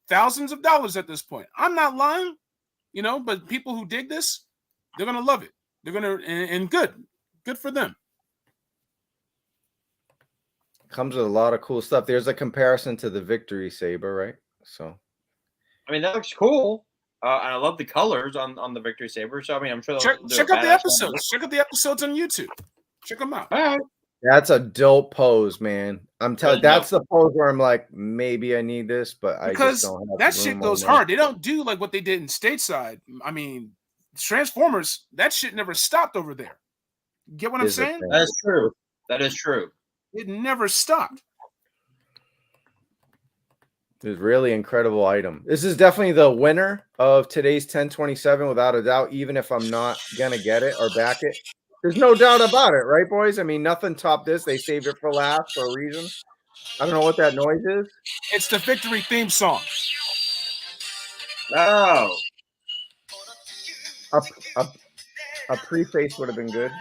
thousands of dollars at this point. I'm not lying, you know, but people who dig this, they're gonna love it. They're gonna and good for them. Comes with a lot of cool stuff. There's a comparison to the Victory Saber, right? So, I mean, that looks cool, and I love the colors on the Victory Saber. So, I mean, I'm sure check out the episodes. Check out the episodes on YouTube. Check them out. All right. That's a dope pose, man. I'm telling. That's the pose where I'm like, maybe I need this, but I just don't have that shit goes hard. They don't do like what they did in stateside. I mean, Transformers, that shit never stopped over there. Get what I'm saying? That's true. That is true. It never stopped. It's a really incredible item. This is definitely the winner of today's 1027, without a doubt, even if I'm not gonna get it or back it. There's no doubt about it, right, boys? I mean, nothing topped this. They saved it for last for a reason. I don't know what that noise is. It's the Victory theme song. Oh. A preface would have been good.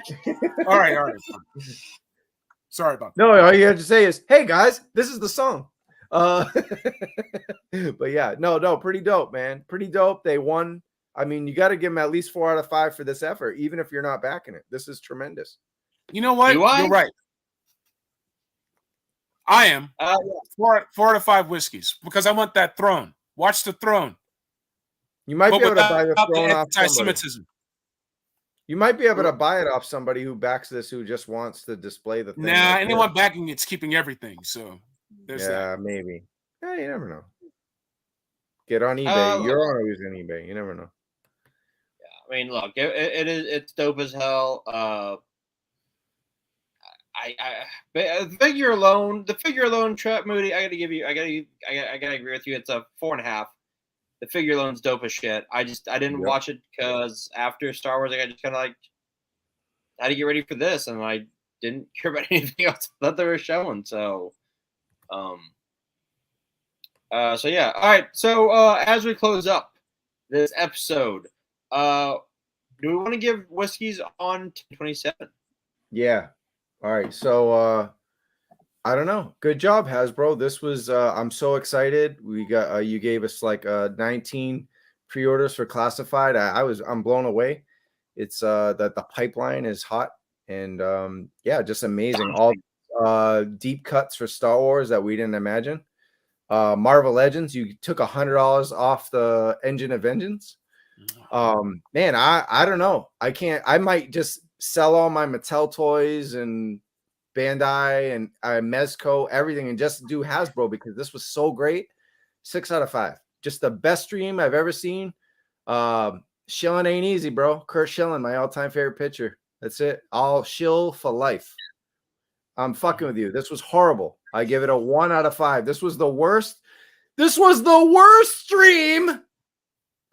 All right. Sorry about that. No, all you have to say is, hey, guys, this is the song. But yeah, no, pretty dope, man. Pretty dope. They won. I mean, you got to give them at least 4 out of 5 for this effort, even if you're not backing it. This is tremendous. You know what? You're right. I am 4 out of 5 whiskeys, because I want that throne. Watch the throne. You might be able to buy the throne off anti-Semitism. You might be able to buy it off somebody who backs this, who just wants to display the thing. Nah, anyone backing it's keeping everything. So there's that. Maybe. Yeah, you never know. Get on eBay. You're always on eBay. You never know. I mean, look, it's dope as hell. The figure alone, Trap Moody. I gotta agree with you. It's a 4.5. The figure alone's dope as shit. I didn't watch it because after Star Wars, I just kind of like had to get ready for this, and I didn't care about anything else that they were showing. So, So yeah, all right. So as we close up this episode, do we want to give whiskeys on 1027? Yeah. All right. So I don't know. Good job, Hasbro. This was I'm so excited. We got you gave us like 19 pre-orders for classified. I'm blown away. It's that the pipeline is hot and yeah, just amazing. All deep cuts for Star Wars that we didn't imagine. Marvel Legends, you took $100 off the Engine of Vengeance. Man, I don't know. I might just sell all my Mattel toys and Bandai and Mezco, everything, and just do Hasbro because this was so great. 6 out of 5. Just the best stream I've ever seen. Shilling ain't easy, bro. Kurt Schilling, my all-time favorite pitcher. That's it. I'll shill for life. I'm fucking with you. This was horrible. I give it a 1 out of 5. This was the worst. This was the worst stream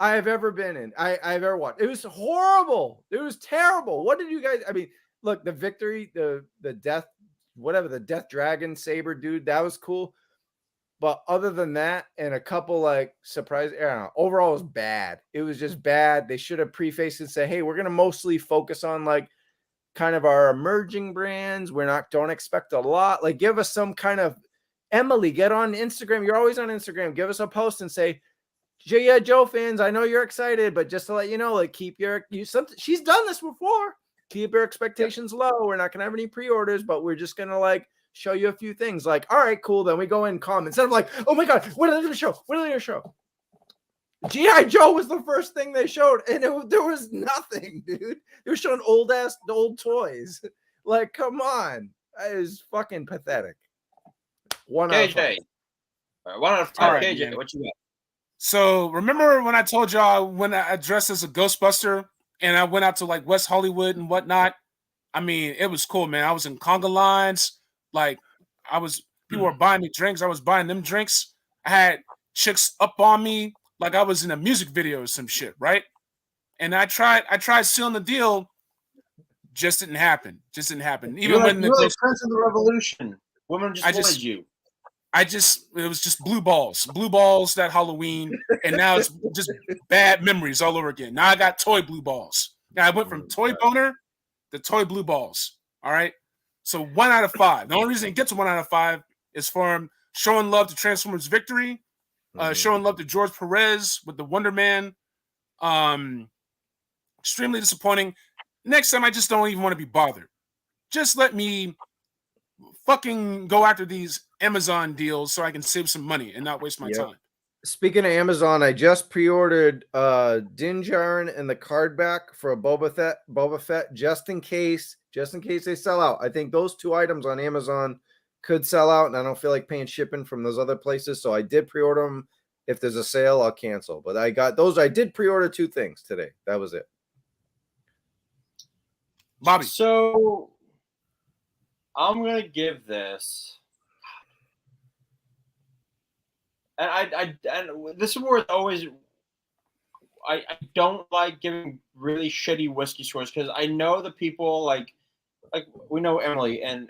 I have ever been in. I've ever watched. It was horrible. It was terrible. What did you guys? I mean, look, the victory, the death, whatever, the death dragon saber dude, that was cool. But other than that, and a couple like surprise, I don't know, overall it was bad. It was just bad. They should have prefaced and said, hey, we're gonna mostly focus on like kind of our emerging brands. Don't expect a lot. Like give us some kind of Emily, get on Instagram. You're always on Instagram. Give us a post and say, yeah, Joe fans, I know you're excited, but just to let you know, like keep she's done this before. Keep your expectations low. We're not gonna have any pre-orders, but we're just gonna like show you a few things. Like, all right, cool. Then we go in calm instead of like, oh my god, what are they gonna show? What are they gonna show? G.I. Joe was the first thing they showed, and there was nothing, dude. They were showing old toys. Like, come on, it is fucking pathetic. 1 out of 5. 1 out of 5. Right, KJ, man. what you got? So remember when I told y'all when I dressed as a Ghostbuster and I went out to like West Hollywood and whatnot? I mean, it was cool, man. I was in conga lines. Like people were buying me drinks. I was buying them drinks. I had chicks up on me like I was in a music video or some shit, right? And I tried sealing the deal. Just didn't happen. Even when you're like Prince of the Revolution. Women just wanted you. It was just blue balls that Halloween, and now it's just bad memories all over again. Now I got toy blue balls. Now I went from toy boner to toy blue balls. All right. So 1 out of 5. The only reason it gets to 1 out of 5 is for him showing love to Transformers Victory, showing love to George Perez with the Wonder Man. Extremely disappointing. Next time, I just don't even want to be bothered. Just let me fucking go after these Amazon deals so I can save some money and not waste my time. Speaking of Amazon, I just pre-ordered Din Djarin and the card back for a Boba Fett just in case they sell out. I think those 2 items on Amazon could sell out, and I don't feel like paying shipping from those other places. So I did pre-order them. If there's a sale, I'll cancel. But I got those. I did pre-order 2 things today. That was it. Bobby. So I'm gonna give this. And this is where it's always I don't like giving really shitty whiskey scores because I know the people like we know Emily and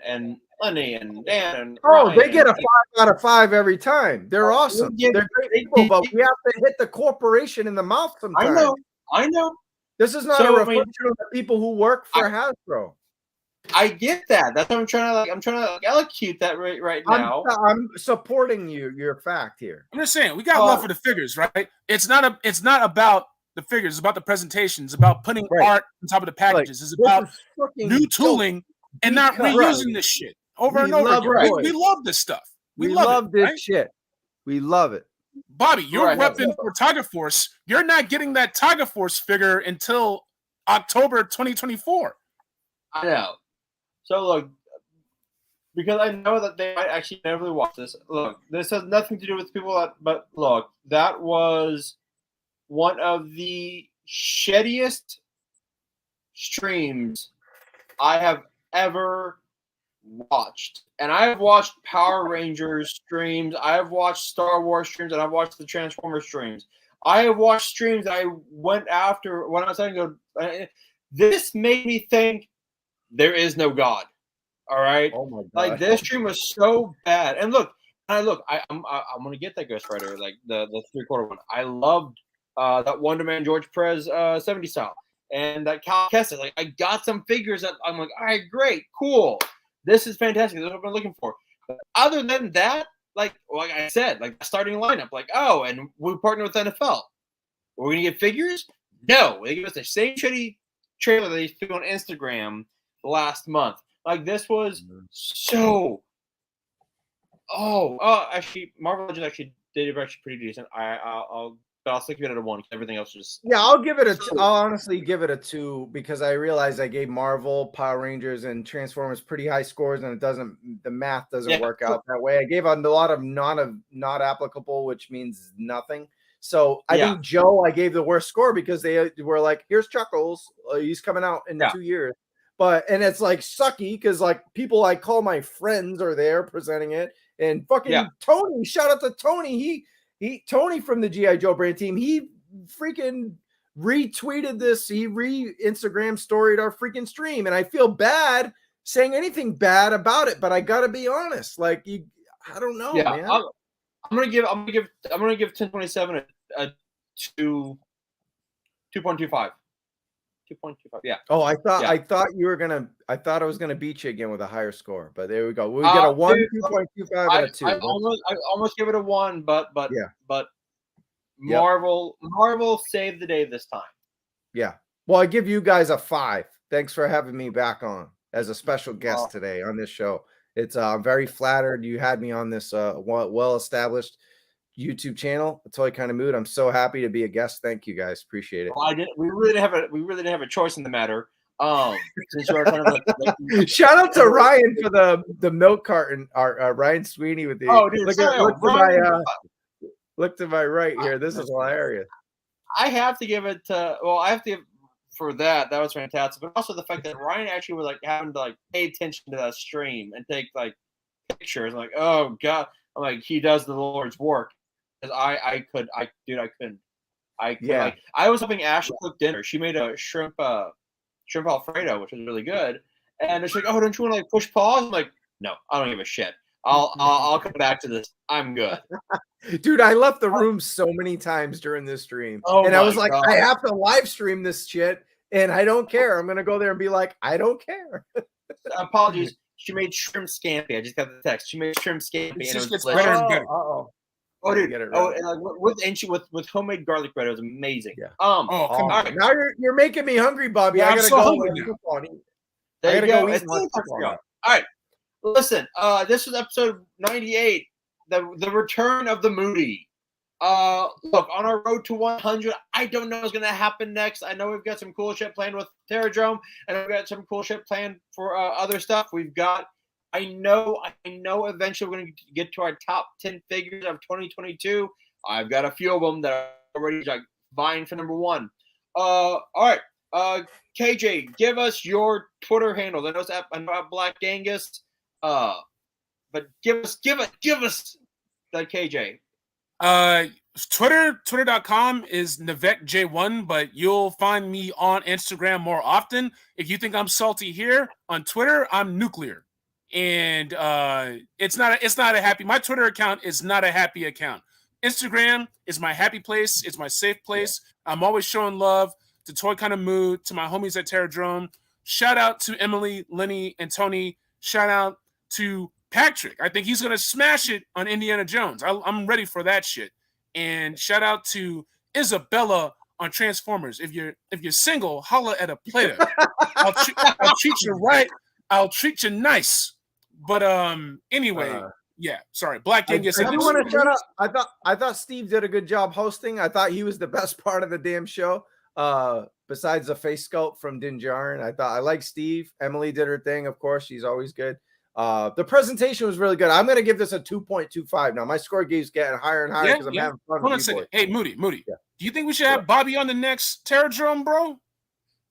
Lenny and Dan and Ryan, they get a 5 out of 5 every time. They're awesome. They're great people, but we have to hit the corporation in the mouth sometimes. I know. This is not a reflection of the people who work for Hasbro. I get that. That's what I'm trying to elocute that right now. I'm supporting your fact here. I'm just saying we got love for the figures, right? It's not about the figures. It's about the presentation. It's about putting art on top of the packages. It's about new tooling and not reusing this shit over and over again. We love this stuff. We love this shit. We love it. Bobby, you're repping for Tiger Force. You're not getting that Tiger Force figure until October 2024. I know. So look, because I know that they might actually never watch this. Look, this has nothing to do with people but look, that was one of the shittiest streams I have ever watched. And I have watched Power Rangers streams, I have watched Star Wars streams, and I've watched the Transformers streams. I have watched streams I went after when I was saying this made me think there is no God. All right. Oh my God. Like this stream was so bad. And look, I'm gonna get that Ghost Rider, like the 3/4 one. I loved that Wonder Man George Perez 70 style, and that Cal Kestis. Like I got some figures that I'm like, all right, great, cool. This is fantastic. This is what I've been looking for. But other than that, like I said, like the starting lineup, like and we partner with NFL. We're gonna get figures? No, they give us the same shitty trailer they threw on Instagram last month. Like this was so. Actually, Marvel Legends actually did pretty decent. I'll stick it at a 1 because everything else just. Yeah, I'll give it I'll honestly give it a 2 because I realized I gave Marvel, Power Rangers, and Transformers pretty high scores, and the math doesn't work out that way. I gave a lot of not applicable, which means nothing. So I think Joe, I gave the worst score because they were like, "Here's Chuckles, he's coming out in 2 years." And it's like sucky because like people I call my friends are there presenting it, and fucking Tony, shout out to Tony, Tony from the G.I. Joe brand team, he freaking retweeted this, he Instagram storied our freaking stream, and I feel bad saying anything bad about it, but I gotta be honest, like I don't know, man. I'm gonna give 1027 a 2.25. 2.25. Yeah. Oh, I thought I was gonna beat you again with a higher score, but there we go. We get a 1, 2.25, and a 2. I almost give it a 1, but Marvel saved the day this time. Yeah. Well, I give you guys a 5. Thanks for having me back on as a special guest today on this show. It's I'm very flattered you had me on this well-established YouTube channel, A Toy Kind of Mood. I'm so happy to be a guest. Thank you guys. Appreciate it. Well, we really didn't have a choice in the matter. Since you are kind of like shout out to Ryan for the milk carton. Ryan Sweeney with the look to my right here. This is hilarious. I have to give it to for that. That was fantastic. But also the fact that Ryan actually was like having to like pay attention to that stream and take like pictures. I'm like, oh god. I'm like, he does the Lord's work. Because I couldn't. Like, I was hoping Ashley cooked dinner. She made a shrimp Alfredo, which was really good. And it's like, oh, don't you want to like push pause? I'm like, no, I don't give a shit. I'll come back to this. I'm good. Dude, I left the room so many times during this stream. And I was like, God. I have to live stream this shit, and I don't care. I'm gonna go there and be like, I don't care. Apologies. She made shrimp scampi. I just got the text. She made shrimp scampi. It just gets better and better. Oh, dude. And like with homemade garlic bread, it was amazing. Yeah. All right. Now you're making me hungry, Bobby. Yeah, I gotta go. There you go. All right. Listen, this was episode 98, the return of the Moody. Look, on our road to 100, I don't know what's going to happen next. I know we've got some cool shit planned with Terradrome, and we've got some cool shit planned for other stuff. I know eventually we're going to get to our top 10 figures of 2022. I've got a few of them that are already like vying for number 1. All right. KJ, give us your Twitter handle. I know about Black Genghis. But give us that KJ. Twitter.com is NavekJ1, but you'll find me on Instagram more often. If you think I'm salty here on Twitter, I'm nuclear. And it's not a happy, my Twitter account is not a happy account. Instagram is my happy place, it's my safe place. I'm always showing love to Toy Kind of Mood, to my homies at Terradrome. Shout out to Emily, Lenny, and Tony. Shout out to Patrick. I think he's gonna smash it on Indiana Jones. I'm ready for that shit. And shout out to Isabella on Transformers. If you're single, holla at a player. I'll treat you right. I'll treat you nice. But anyway, yeah. Sorry, Black Genghis. I do want to shout out. I thought Steve did a good job hosting. I thought he was the best part of the damn show. Besides the face sculpt from Dinjarin, I like Steve. Emily did her thing, of course. She's always good. The presentation was really good. I'm going to give this a 2.25. Now, my score keeps getting higher and higher because I'm having fun. Hold on a second. Hey, Moody. Yeah. Do you think we should have Bobby on the next Terradrome, bro?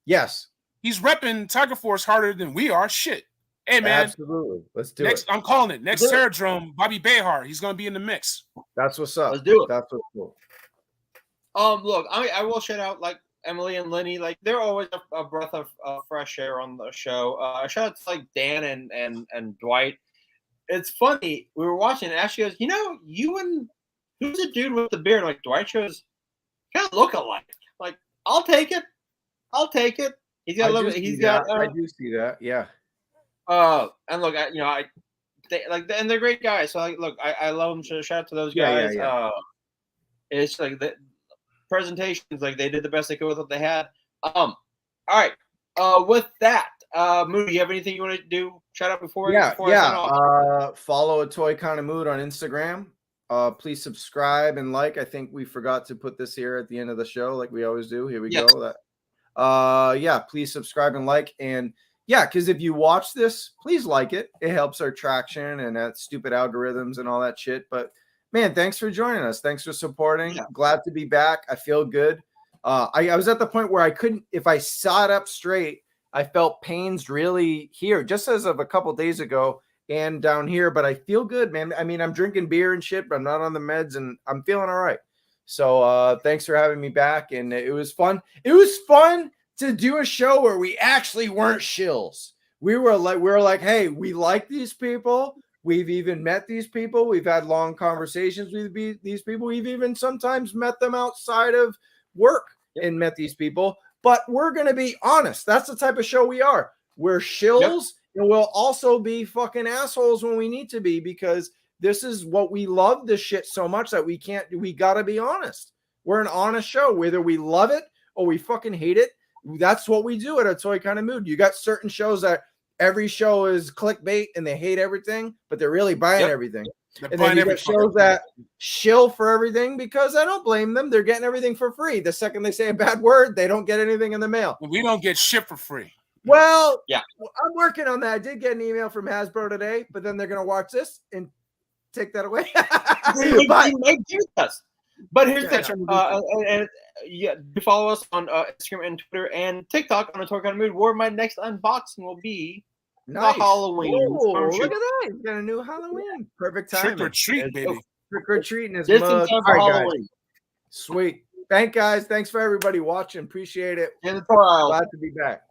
Yes. He's repping Tiger Force harder than we are. Shit. Hey, man. Absolutely. Let's do it. I'm calling it. Next Terradrome, Bobby Behar. He's going to be in the mix. That's what's up. Let's do it. That's what's cool. Look, I will shout out, like, Emily and Lenny, like they're always a breath of fresh air on the show. Shout out to like Dan and Dwight. it's funny. We were watching, and Ashley goes, you and who's the dude with the beard? I'm like, Dwight shows kind of look alike. Like, I'll take it. He's got a little bit. He's got. I do see that. Yeah. And look, and they're great guys. So I love them. So shout out to those guys. Yeah. It's like the presentations, like they did the best they could with what they had. All right. With that, Moody, you have anything you want to do? Shout out before I sign off? Follow A Toy Kind of Mood on Instagram. Please subscribe and like. I think we forgot to put this here at the end of the show, like we always do. Here we go. Please subscribe and like, and because if you watch this, please like it. It helps our traction and that stupid algorithms and all that shit. But man, thanks for joining us. Thanks for supporting. Yeah. Glad to be back. I feel good. I was at the point where I couldn't, if I sat up straight, I felt pains really here, just as of a couple days ago and down here. But I feel good, man. I mean, I'm drinking beer and shit, but I'm not on the meds, and I'm feeling all right. So thanks for having me back, and it was fun. It was fun to do a show where we actually weren't shills. We were like, hey, we like these people. We've even met these people. We've had long conversations with these people. We've even sometimes met them outside of work and met these people. But we're going to be honest. That's the type of show we are. We're shills, and we'll also be fucking assholes when we need to be, because this is what we love this shit so much that we got to be honest. We're an honest show, whether we love it or we fucking hate it. That's what we do at A Toy Kind of Mood. You got certain shows that every show is clickbait and they hate everything, but they're really buying everything. And then you got shows that shill for everything, because I don't blame them. They're getting everything for free. The second they say a bad word, they don't get anything in the mail. We don't get shit for free. Well, I'm working on that. I did get an email from Hasbro today, but then they're going to watch this and take that away. But here's the thing. You follow us on Instagram and Twitter and TikTok on A Toy Kind of Mood, where my next unboxing will be Halloween. Ooh, look at that. He's got a new Halloween. Perfect time. Trick or treat, baby. Trick or treating is All right, guys. Sweet. Guys. Thanks for everybody watching. Appreciate it. In the toy aisle. Glad to be back.